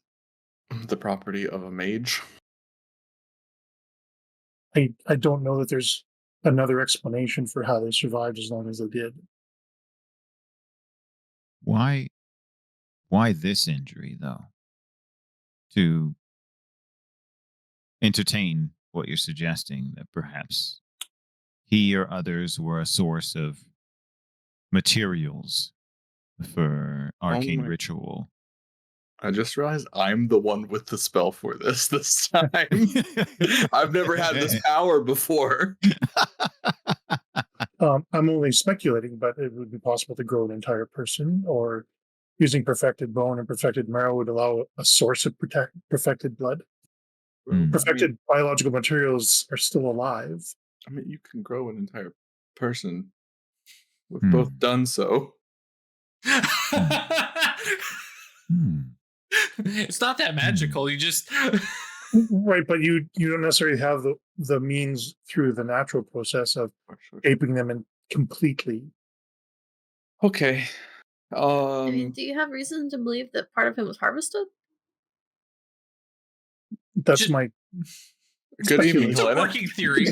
the property of a mage? I don't know that there's another explanation for how they survived as long as they did. Why this injury, though? To entertain what you're suggesting, that perhaps he or others were a source of materials for arcane ritual. I just realized I'm the one with the spell for this time. I've never had this power before. I'm only speculating, but it would be possible to grow an entire person, or using perfected bone and perfected marrow would allow a source of perfected blood. Perfected biological materials are still alive. I mean, you can grow an entire person. We've both done so. It's not that magical. You just Right, but you don't necessarily have the means through the natural process of aping them in completely. Okay. I mean, do you have reason to believe that part of him was harvested? That's Just- my Good evening, speculation. It's a Helena. working theory.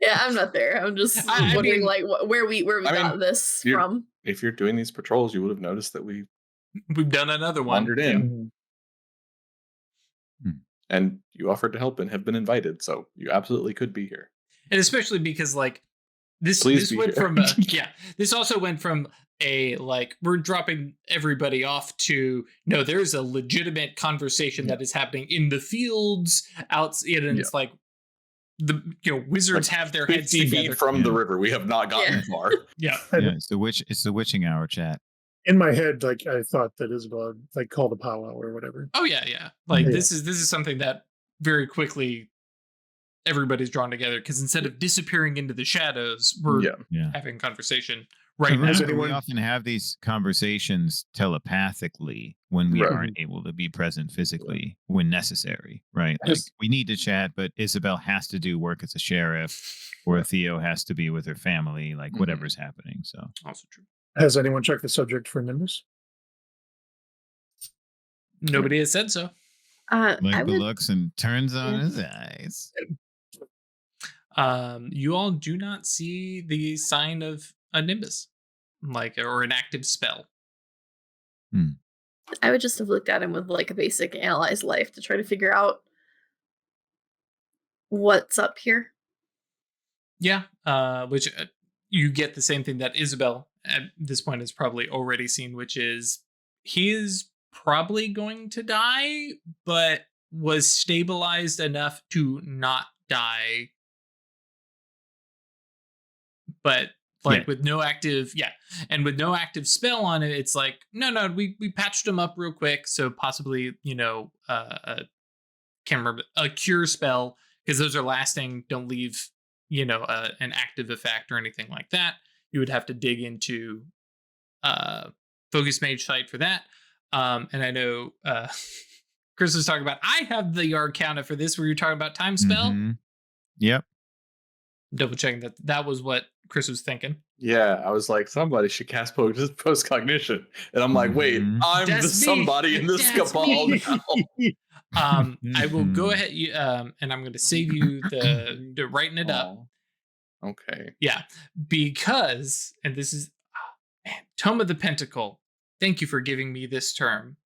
Yeah, I'm not there. I'm just I wondering, mean- like, where we I mean, got this you're- from. If you're doing these patrols, you would have noticed that we We've done another one. wandered in. Mhm. And you offered to help and have been invited, so you absolutely could be here. And especially because like this Please be went here. from this also went from a like we're dropping everybody off to no, there's a legitimate conversation that is happening in the fields outside, and it's like the wizards have their heads 50 together feet from the river. We have not gotten far. Yeah. It's the witching hour chat. In my head, like I thought that Isabel like called a powwow or whatever. Oh yeah. Like Yeah. this is something that very quickly everybody's drawn together because instead of disappearing into the shadows, we're having conversation right now. We often have these conversations telepathically when we aren't able to be present physically when necessary, right? Like we need to chat, but Isabel has to do work as a sheriff, or Theo has to be with her family, like whatever's happening. So also true. Has anyone checked the subject for Nimbus? Nobody has said so. Mike looks and turns on his eyes. You all do not see the sign of a nimbus, like or an active spell. I would just have looked at him with like a basic analyze life to try to figure out what's up here. Yeah, which you get the same thing that Isabel at this point has probably already seen, which is he is probably going to die, but was stabilized enough to not die. But like with no active, and with no active spell on it, it's like no, we patched him up real quick, so possibly can't remember a cure spell because those are lasting, don't leave an active effect or anything like that. You would have to dig into Focus Mage site for that. And I know Chris was talking about I have the Arcana for this where you're talking about time spell. Yep. Double checking that was what Chris was thinking. Yeah, I was like, somebody should cast post cognition, and I'm like, wait, I'm the somebody in this cabal now. I will go ahead, and I'm going to save you the writing it up. Okay. Yeah, because, and this is Tome of the Pentacle. Thank you for giving me this term.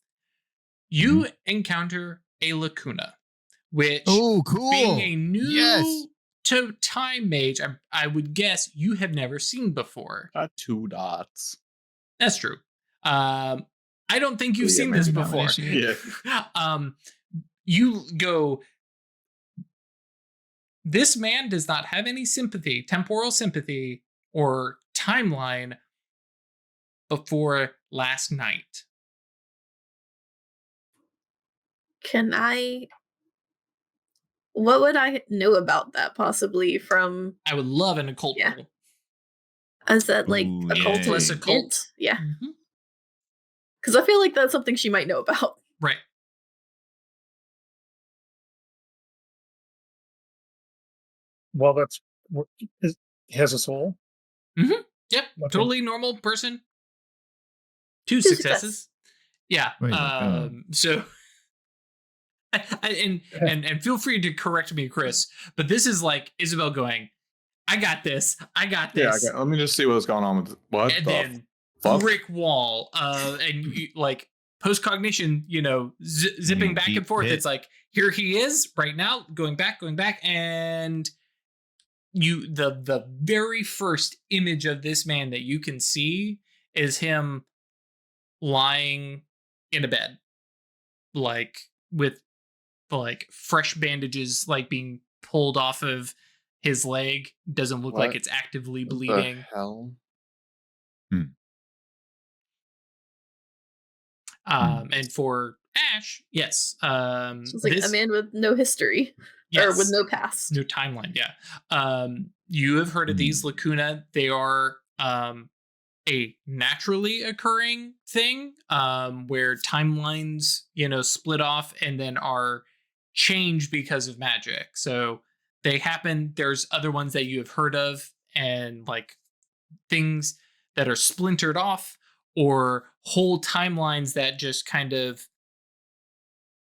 You encounter a lacuna, which being a new to time mage, I would guess you have never seen before. 2 dots. That's true. I don't think you've seen this before. You go, this man does not have any sympathy, temporal sympathy, or timeline before last night. What would I know about that possibly from? I would love an occult roll. Is that like occult plus occult? Yeah. Because I feel like that's something she might know about. Right. Well, he has a soul. Yep. Okay. Totally normal person. 2 successes. Yeah. So. And feel free to correct me, Chris, but this is like Isabel going, I got this. Yeah, let me just see what's going on with what and the then fuck? brick wall, and you, like post cognition, zipping back and forth. It's like here he is right now, going back, and the very first image of this man that you can see is him lying in a bed, like with like fresh bandages like being pulled off of his leg. Doesn't look like it's actively bleeding. The hell? And for Ash, yes. So it's like a man with no history. Or with no past. No timeline, yeah. You have heard of these lacuna. They are a naturally occurring thing where timelines, split off and then are change because of magic. So they happen. There's other ones that you have heard of, and like things that are splintered off, or whole timelines that just kind of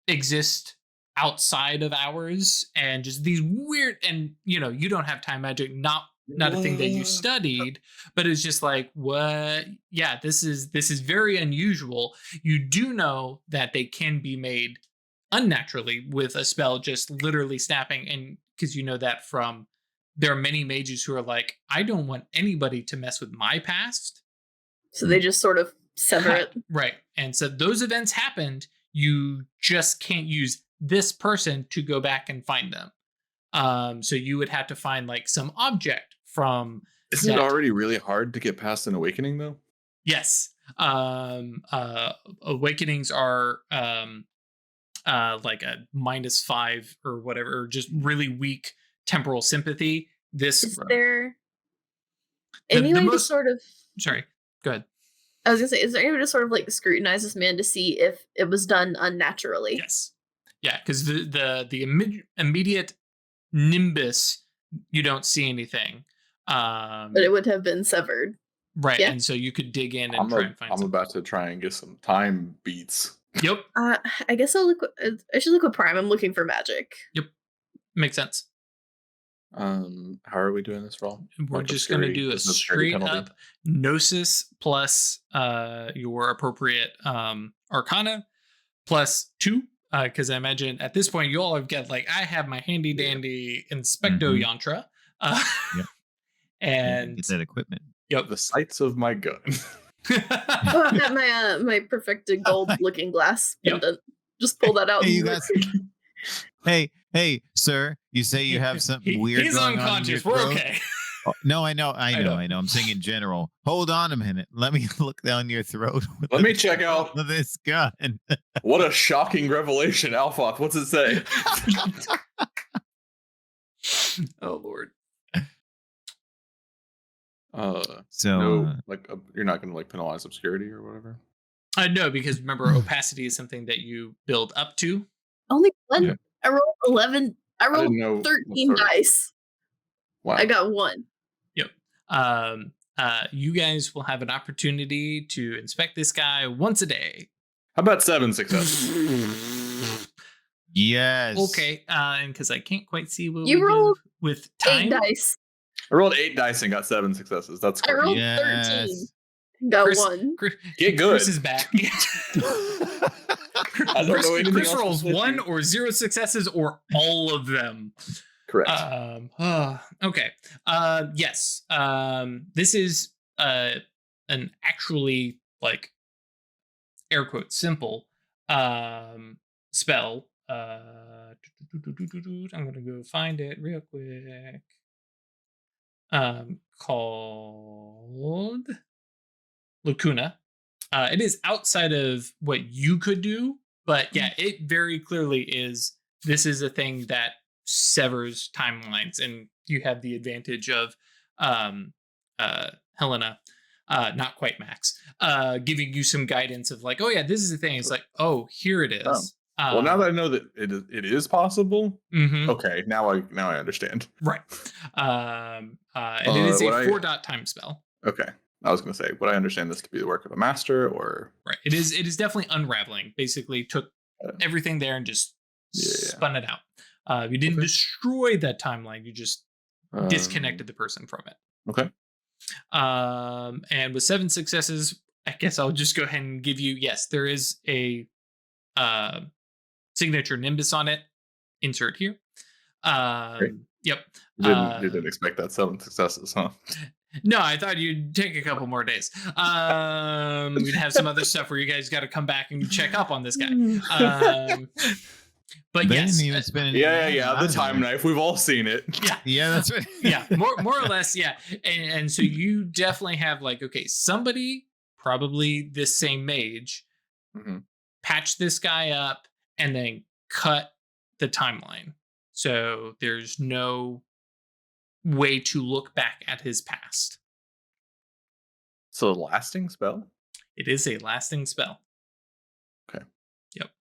exist outside of ours, and just these weird, and you don't have time magic, not a thing that you studied, but it's just like, what? Yeah, this is very unusual. You do know that they can be made unnaturally with a spell just literally snapping, and because you know that from, there are many mages who are like, I don't want anybody to mess with my past, so they just sort of sever it. Right. And so those events happened. You just can't use this person to go back and find them. So you would have to find like some object from. Isn't it already really hard to get past an awakening though? Yes. Awakenings are like a -5 or whatever, or just really weak temporal sympathy. Is there any way to sort of? Sorry, go ahead. I was gonna say, is there any way to sort of like scrutinize this man to see if it was done unnaturally? Yes. Yeah, because the immediate nimbus, you don't see anything. But it would have been severed. Right, yeah. And so you could dig in and try and find I'm about to try and get some time beats. Yep. I guess I should look with Prime. I'm looking for magic. Yep. Makes sense. How are we doing this roll? We're just going to do a straight up Gnosis plus your appropriate Arcana plus 2. Because I imagine at this point you all have got like, I have my handy dandy Inspecto Yantra. Yep. And get that equipment. Yep. The sights of my gun. Oh, I've got my perfected gold looking glass pendant. Just pull that out. Hey, you guys. Hey, sir. You say you have something weird He's going unconscious. on in your We're throat? okay. Oh, no, I know. I'm saying in general. Hold on a minute. Let me look down your throat. Let me check out this gun. What a shocking revelation, Alphonse. What's it say? Oh Lord. You're not going to like penalize obscurity or whatever. No, because remember, opacity is something that you build up to. Only one. Yeah. I rolled 11. I rolled 13 dice. Wow. I got 1. Yep. You guys will have an opportunity to inspect this guy once a day. How about 7 successes? Yes. Okay. And because I can't quite see what you rolled with time. 8 dice. I rolled 8 dice and got 7 successes. That's great. I rolled 13. Got 1. Get good. Chris is back. I don't know anything Chris else rolls 1 or 0 successes or all of them. Correct. Okay. Yes. This is an actually like air quotes simple spell. I'm gonna go find it real quick. Called Lacuna. It is outside of what you could do, but yeah, it very clearly is. This is a thing that severs timelines, and you have the advantage of Helena, not quite Max, giving you some guidance of like, oh yeah, this is the thing. It's like, oh, here it is. Oh. Well, now that I know that it is possible, okay, now I understand. Right. And it is a 4-dot time spell. Okay. I was going to say, would I understand this to be the work of a master, or? Right. It is definitely unraveling. Basically took everything there and just spun it out. You didn't destroy that timeline. You just disconnected the person from it. Okay. And with 7 successes, I guess I'll just go ahead and give you, yes, there is a signature nimbus on it. Insert here. Yep. You didn't expect that 7 successes, huh? No, I thought you'd take a couple more days. We'd have some other stuff where you guys got to come back and check up on this guy. But yes, the time knife. We've all seen it. Yeah, that's right. Yeah, more or less, yeah. And so you definitely have like, okay, somebody, probably this same mage, patch this guy up and then cut the timeline. So there's no way to look back at his past. So a lasting spell? It is a lasting spell. Okay. Yep.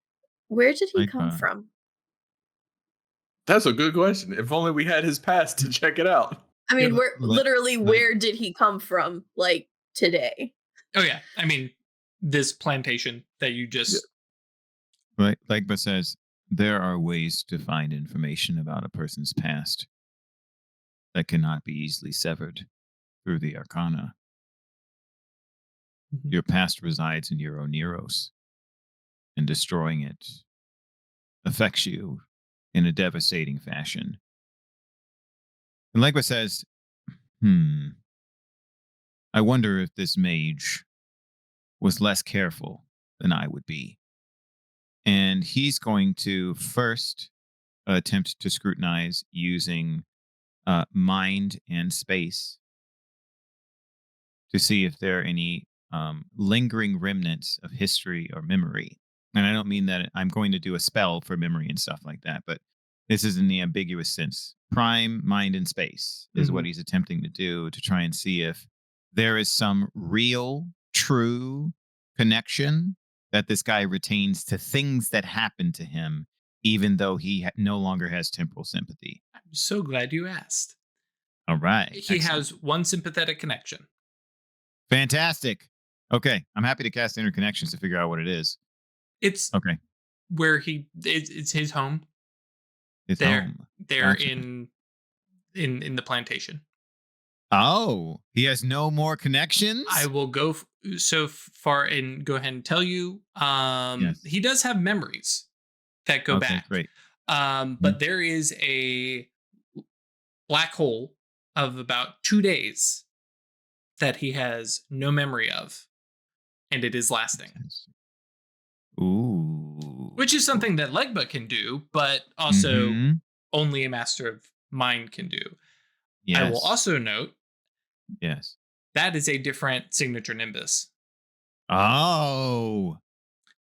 Where did he come from? That's a good question. If only we had his past to check it out. I mean, Yeah, where did he come from? Like today? Oh yeah, I mean, this plantation that you just Like Legba says, there are ways to find information about a person's past that cannot be easily severed through the arcana. Mhm. Your past resides in your Oneros, and destroying it affects you in a devastating fashion. And Legba says, I wonder if this mage was less careful than I would be. And he's going to first attempt to scrutinize using mind and space to see if there are any lingering remnants of history or memory. And I don't mean that I'm going to do a spell for memory and stuff like that, but this is in the ambiguous sense. Prime, mind, and space is what he's attempting to do to try and see if there is some real, true connection that this guy retains to things that happened to him, even though he no longer has temporal sympathy. I'm so glad you asked. All right. He excellent. has one sympathetic connection. Fantastic. Okay. I'm happy to cast interconnections to figure out what it is. It's okay. Where it's his home. His They're home. Gotcha. in the plantation. Oh, he has no more connections? I will go so far and go ahead and tell you. Yes. He does have memories that go back. Great. But there is a black hole of about 2 days that he has no memory of, and it is lasting. Ooh. Which is something that Legba can do, but also only a master of mind can do. Yes. I will also note, yes, that is a different signature nimbus. Oh.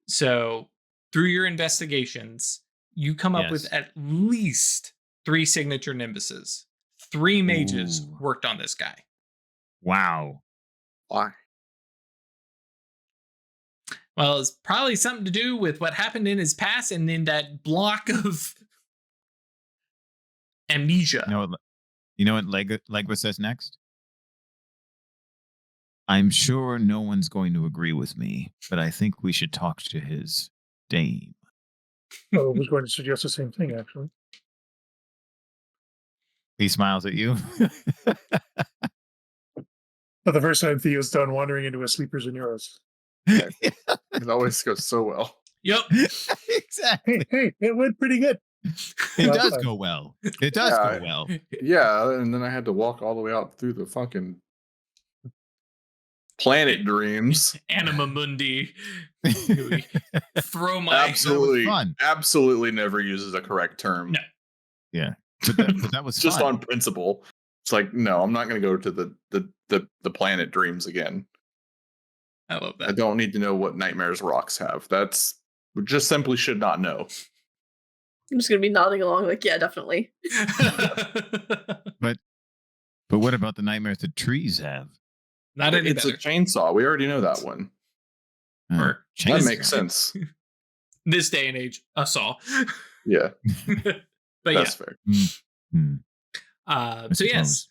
So through your investigations, you come up with at least 3 signature nimbuses. 3 mages worked on this guy. Wow. Why? Well, it's probably something to do with what happened in his past and in that block of amnesia. You know what Legba says next? I'm sure no one's going to agree with me, but I think we should talk to his dame. I was going to suggest the same thing, actually. He smiles at you. But the first time Theo's done wandering into a sleepers and euros. It always goes so well. Yep. Exactly. Hey, it went pretty good. It does go well. It does go well. Yeah, and then I had to walk all the way out through the fucking planet dreams. Anima Mundi. Throw my absolutely never uses a correct term. No. Yeah. But that was just fun. on principle. It's like, no, I'm not going to go to the planet dreams again. I love that. I don't need to know what nightmares rocks have. We just simply should not know. I'm just going to be nodding along like, yeah, definitely. But what about the nightmares that trees have? Not any It's better. a chainsaw. We already know that one. That makes sense. This day and age, a saw. Yeah. But that's fair. So yes,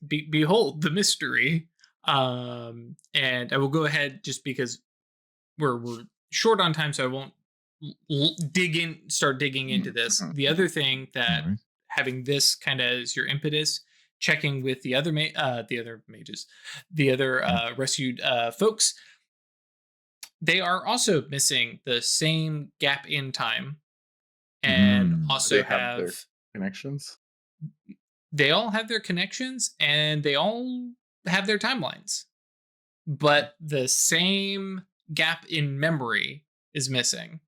behold the mystery. And I will go ahead just because we're short on time, so I won't start digging into this. The other thing that having this kind of as your impetus, checking with the other mages, the other rescued folks, they are also missing the same gap in time, and also have their connections. They all have their connections, and they all have their timelines, but the same gap in memory is missing.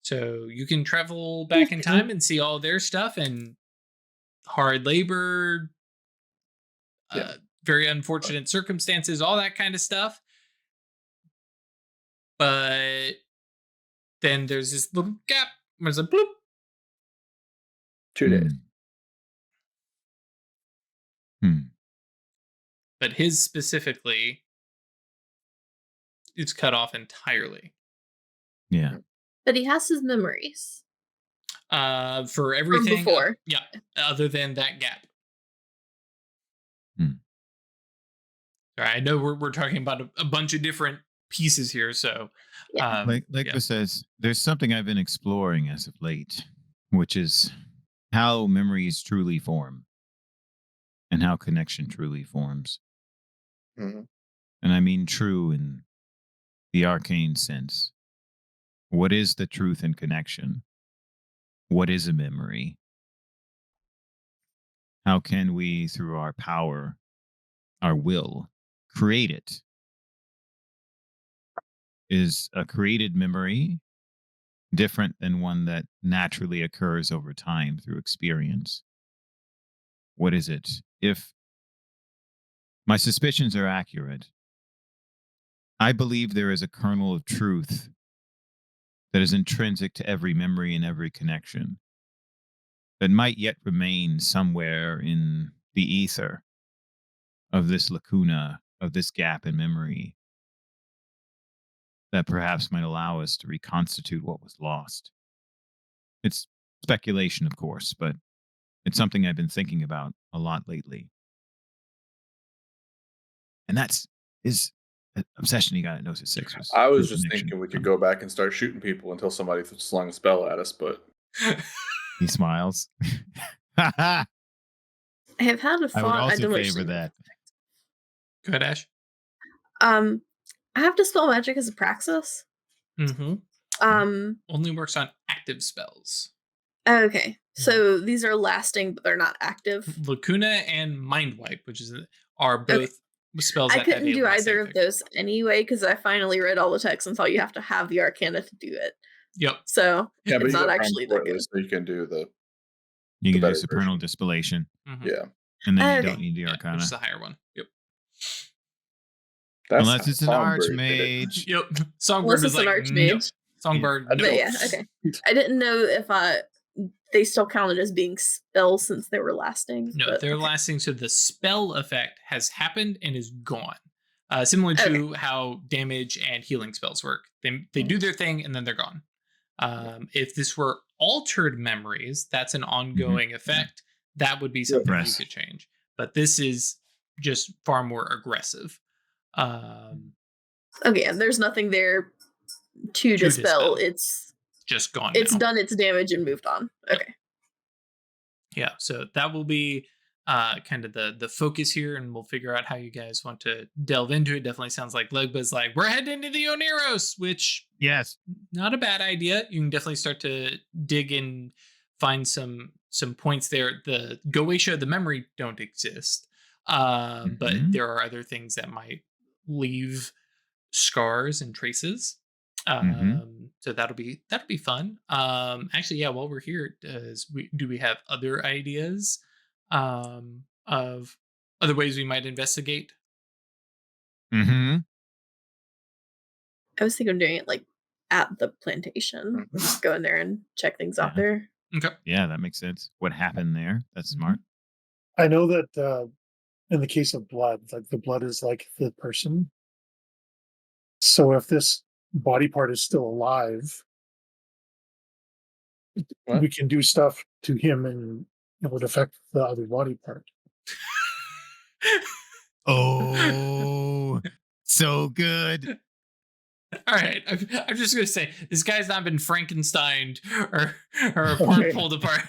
So you can travel back in time and see all their stuff and hard labor, very unfortunate circumstances, all that kind of stuff. But then there's this little gap. There's a bloop. 2 days. But his specifically, it's cut off entirely. Yeah. But he has his memories. For everything. From before. Yeah, other than that gap. All right, I know we're talking about a bunch of different pieces here, so like this says, there's something I've been exploring as of late, which is how memories truly form and how connection truly forms. Mm-hmm. And I mean true in the arcane sense. What is the truth in connection? What is a memory? How can we, through our power, our will, create it? Is a created memory different than one that naturally occurs over time through experience? What is it? If my suspicions are accurate, I believe there is a kernel of truth that is intrinsic to every memory and every connection that might yet remain somewhere in the ether of this lacuna, of this gap in memory, that perhaps might allow us to reconstitute what was lost. It's speculation, of course, but it's something I've been thinking about a lot lately. And that's his obsession. He got at Gnosis 6. I was just thinking we could go back and start shooting people until somebody slung a spell at us, but he smiles. I have had a would thought. also favor that. Go ahead, Ash. I have Dispel Magic as a praxis. Mm-hmm. Only works on active spells. Okay, so these are lasting, but they're not active. Lacuna and Mind Wipe, are both spells. I couldn't do either of those anyway because I finally read all the text and thought you have to have the Arcana to do it. Yep. So it's not actually that good. So you can do the. You can do Supernal Dispellation. Mm-hmm. Yeah. And then you don't need the Arcana. Which is the higher one. Yep. Unless it's an Archmage. Yep. Songbird is like an Archmage. No. Songbird. But yeah, okay. I didn't know if they still counted as being spells since they were lasting. No, they're lasting, so the spell effect has happened and is gone. Similar to how damage and healing spells work. They do their thing and then they're gone. If this were altered memories, that's an ongoing effect. That would be something you could change. But this is just far more aggressive. Okay, and there's nothing there to dispel. It's just gone. It's done its damage and moved on. Okay. Yeah, so that will be kind of the focus here, and we'll figure out how you guys want to delve into it. Definitely sounds like Legba's like, we're heading into the Oneros, which not a bad idea. You can definitely start to dig and find some points there. The Goche, the memory don't exist, but there are other things that might leave scars and traces. So that'll be fun. Actually, yeah, while we're here, do we have other ideas of other ways we might investigate? I was thinking of doing it like at the plantation. Just go in there and check things out there. Okay. Yeah, that makes sense. What happened there? That's smart. I know that in the case of blood, like the blood is like the person. So if this body part is still alive, we can do stuff to him and it would affect the other body part. Oh, so good. All right, I'm just gonna say this guy's not been Frankensteined or pulled apart.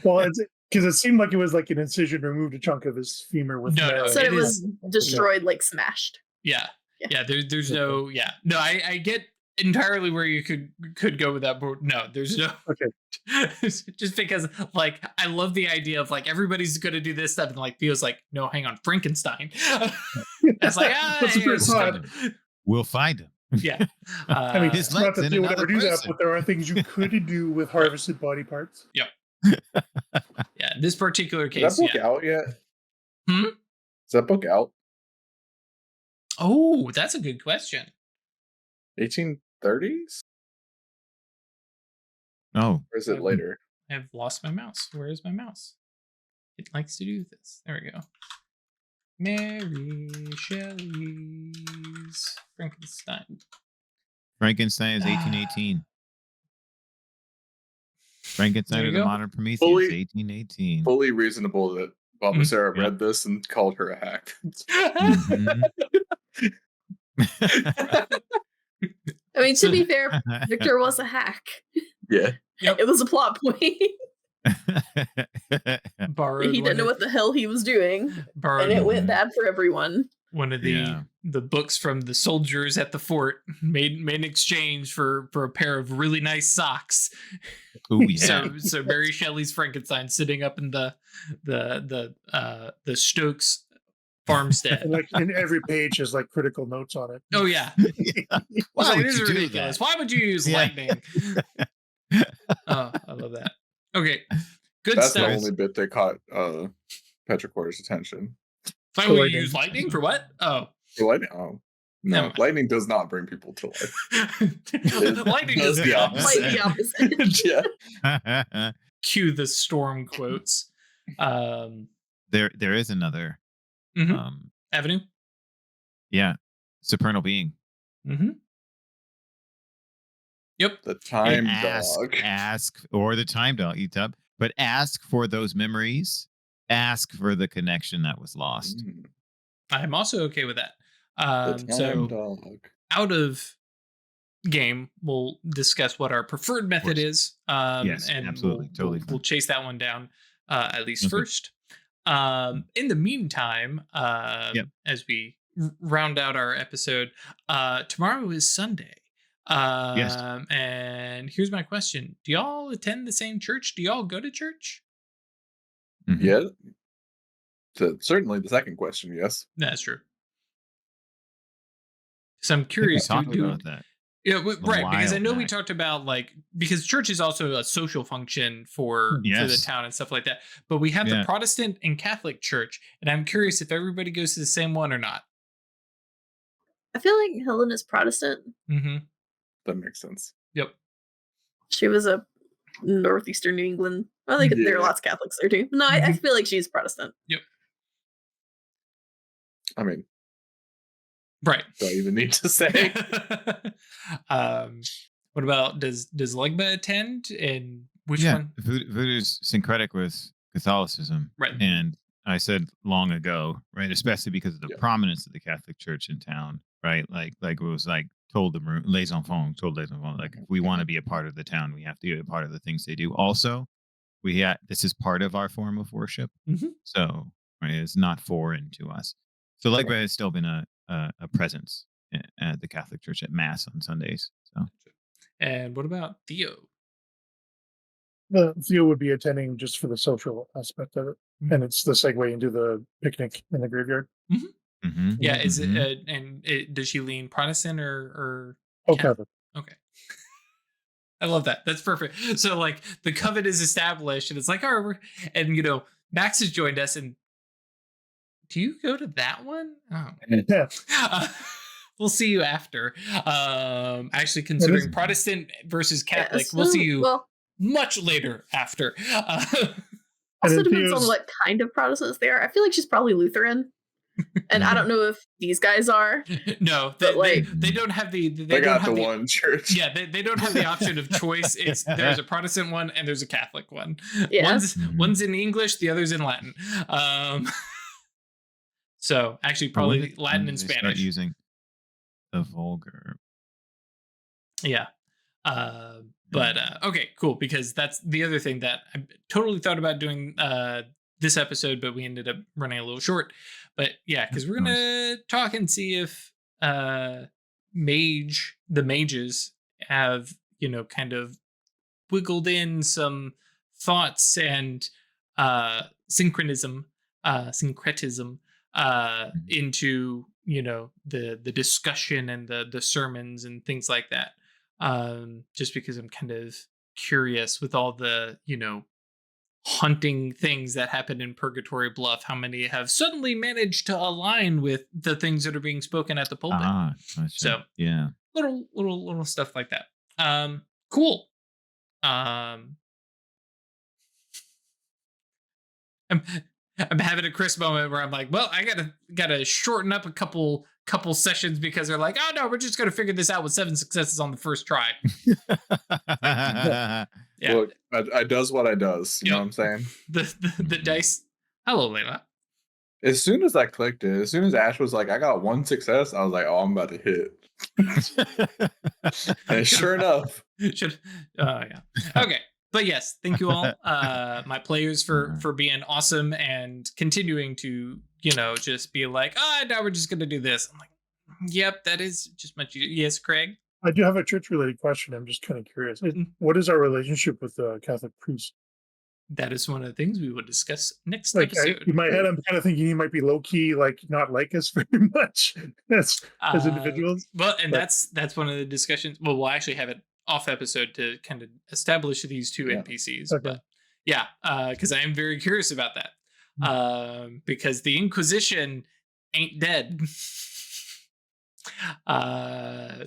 Well, it's because it seemed like it was like an incision removed a chunk of his femur with no, so it was destroyed, like smashed. Yeah. There's no I get entirely where you could go with that, but no, there's no. Just because like I love the idea of like everybody's gonna do this stuff and like Theo's like, no, hang on, Frankenstein. That's like we'll find him. Yeah. I mean, it's not that you would ever do that, but there are things you could do with harvested body parts. Yep. Yeah, in this particular case. Is that book out yet? Is that book out? Oh, that's a good question. 1830s? Oh. Or is it later? I've lost my mouse. Where is my mouse? It likes to do this. There we go. Mary Shelley's Frankenstein. Frankenstein is 1818. Frankenstein or the modern Prometheus, 1818. Fully reasonable that Baba Sarah read this and called her a hack. I mean, to be fair, Victor was a hack. Yeah. Yep. It was a plot point. He Borrowed didn't know what the hell he was doing. And it went bad for everyone. One of the books from the soldiers at the fort made an exchange for a pair of really nice socks. Oh yeah. So Mary Shelley's Frankenstein sitting up in the Stokes farmstead. And like in every page has like critical notes on it. Oh yeah. Why would this you is do ridiculous. that? Why would you use lightning? Oh, I love that. Okay. Good That's stuff. the only bit they caught Petrichor's attention. Why would you use lightning for what? Oh. For lightning? Oh. No, lightning does not bring people to life. Lightning does the Quite opposite. the opposite. Yeah. Cue the storm quotes. There is another Avenue. Yeah, supernal being. Yep. The time dog. Ask or the time dog. Eat up, but ask for those memories. Ask for the connection that was lost. I'm also okay with that. So dog. Out of game, we'll discuss what our preferred method is. Yes, and absolutely, we'll chase that one down at least first. In the meantime, as we round out our episode, tomorrow is Sunday. And here's my question: do y'all attend the same church? Do y'all go to church? Yeah. Certainly the second question, yes. That's true. So I'm curious about that. Yeah, right. Because I know we talked about because church is also a social function for the town and stuff like that. But we have the Protestant and Catholic church, and I'm curious if everybody goes to the same one or not. I feel like Helena's Protestant. That makes sense. Yep. She was a northeastern New England. I think there are lots of Catholics there too. No, I feel like she's Protestant. Yep. I mean, right. Do I even need to say? What about does Legba attend, and which one? Voodoo's syncretic with Catholicism, right? And I said long ago, right, especially because of the prominence of the Catholic Church in town, right? Like it was told the les enfants, like if we want to be a part of the town, we have to be a part of the things they do. Also, this is part of our form of worship, so right, it's not foreign to us. So Legba has still been a presence at the Catholic Church at Mass on Sundays. So, and what about Theo? Theo would be attending just for the social aspect of it, and it's the segue into the picnic in the graveyard. Yeah, is it? And does she lean Protestant or Catholic? Okay. I love that. That's perfect. So the coven is established, and it's and Max has joined us, and do you go to that one? Oh. Yeah. We'll see you after. Actually, considering Protestant versus Catholic, we'll see you much later after. Also depends on what kind of Protestants they are. I feel like she's probably Lutheran. And I don't know if these guys are. No, they don't have the. They got the one church. Yeah, they don't have the option of choice. There's a Protestant one and there's a Catholic one. Yeah. One's in English, the other's in Latin. So actually, probably Latin and Spanish. Start using the vulgar. Yeah. But okay, cool. Because that's the other thing that I totally thought about doing this episode, but we ended up running a little short. But yeah, because we're gonna talk and see if the mages have kind of wiggled in some thoughts and syncretism into the discussion and the sermons and things like that. Just because I'm kind of curious with all the hunting things that happen in Purgatory Bluff, how many have suddenly managed to align with the things that are being spoken at the pulpit. Gotcha. So yeah, little stuff like that. Cool. I'm having a Chris moment where I'm like, well, I gotta shorten up a couple couple sessions because they're like, oh no, we're just going to figure this out with 7 successes on the first try. Yeah. Look, I does what I does. You know what I'm saying? The dice. Hello, Layla. As soon as I clicked it, as soon as Ash was like, I got 1 success, I was like, oh, I'm about to hit. And sure enough. Yeah. Okay. But yes, thank you all, my players, for being awesome and continuing to, just be like, now we're just going to do this. I'm like, yep, that is just much. Yes, Craig? I do have a church-related question. I'm just kind of curious. What is our relationship with the Catholic priest? That is one of the things we will discuss next Like, episode. in my head, I'm kind of thinking he might be low-key, like, not like us very much as individuals. Well, and that's one of the discussions. Well, we'll actually have it off episode to kind of establish these two NPCs. Okay. But yeah, because I am very curious about that. Because the Inquisition ain't dead.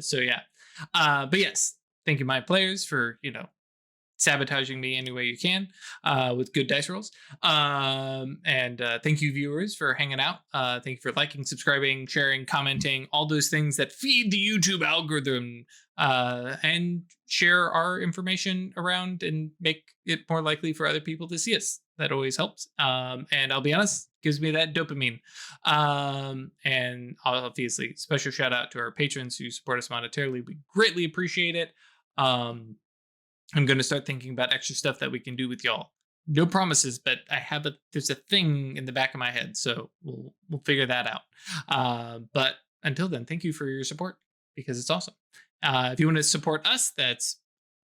So yeah. But yes, thank you, my players, for sabotaging me any way you can with good dice rolls. And thank you, viewers, for hanging out. Thank you for liking, subscribing, sharing, commenting, all those things that feed the YouTube algorithm, and share our information around and make it more likely for other people to see us. That always helps. And I'll be honest, gives me that dopamine. And obviously, special shout out to our patrons who support us monetarily. We greatly appreciate it. I'm going to start thinking about extra stuff that we can do with y'all. No promises, but there's a thing in the back of my head, so we'll figure that out. But until then, thank you for your support, because it's awesome. If you want to support us, that's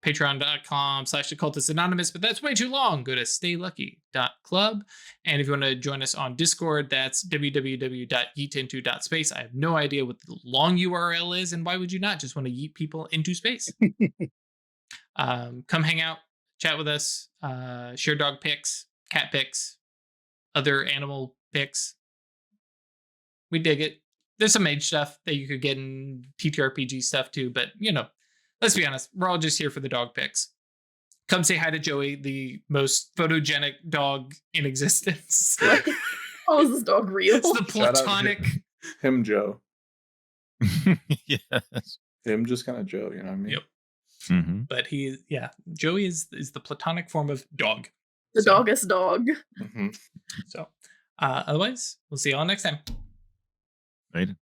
patreon.com/Occultists Anonymous, but that's way too long. Go to staylucky.club. And if you want to join us on Discord, that's www.yeetinto.space. I have no idea what the long URL is, and why would you not just want to yeet people into space? Come hang out, chat with us, share dog pics, cat pics, other animal pics. We dig it. There's some mage stuff that you could get in TTRPG stuff too, but let's be honest, we're all just here for the dog pics. Come say hi to Joey, the most photogenic dog in existence. Oh, is this dog real? It's the platonic. Him, Joe. Yes. Him, just kind of Joe, you know what I mean? Yep. Mm-hmm. But Joey is the platonic form of dog. The doggest dog. Mm-hmm. So, otherwise, we'll see you all next time. Later.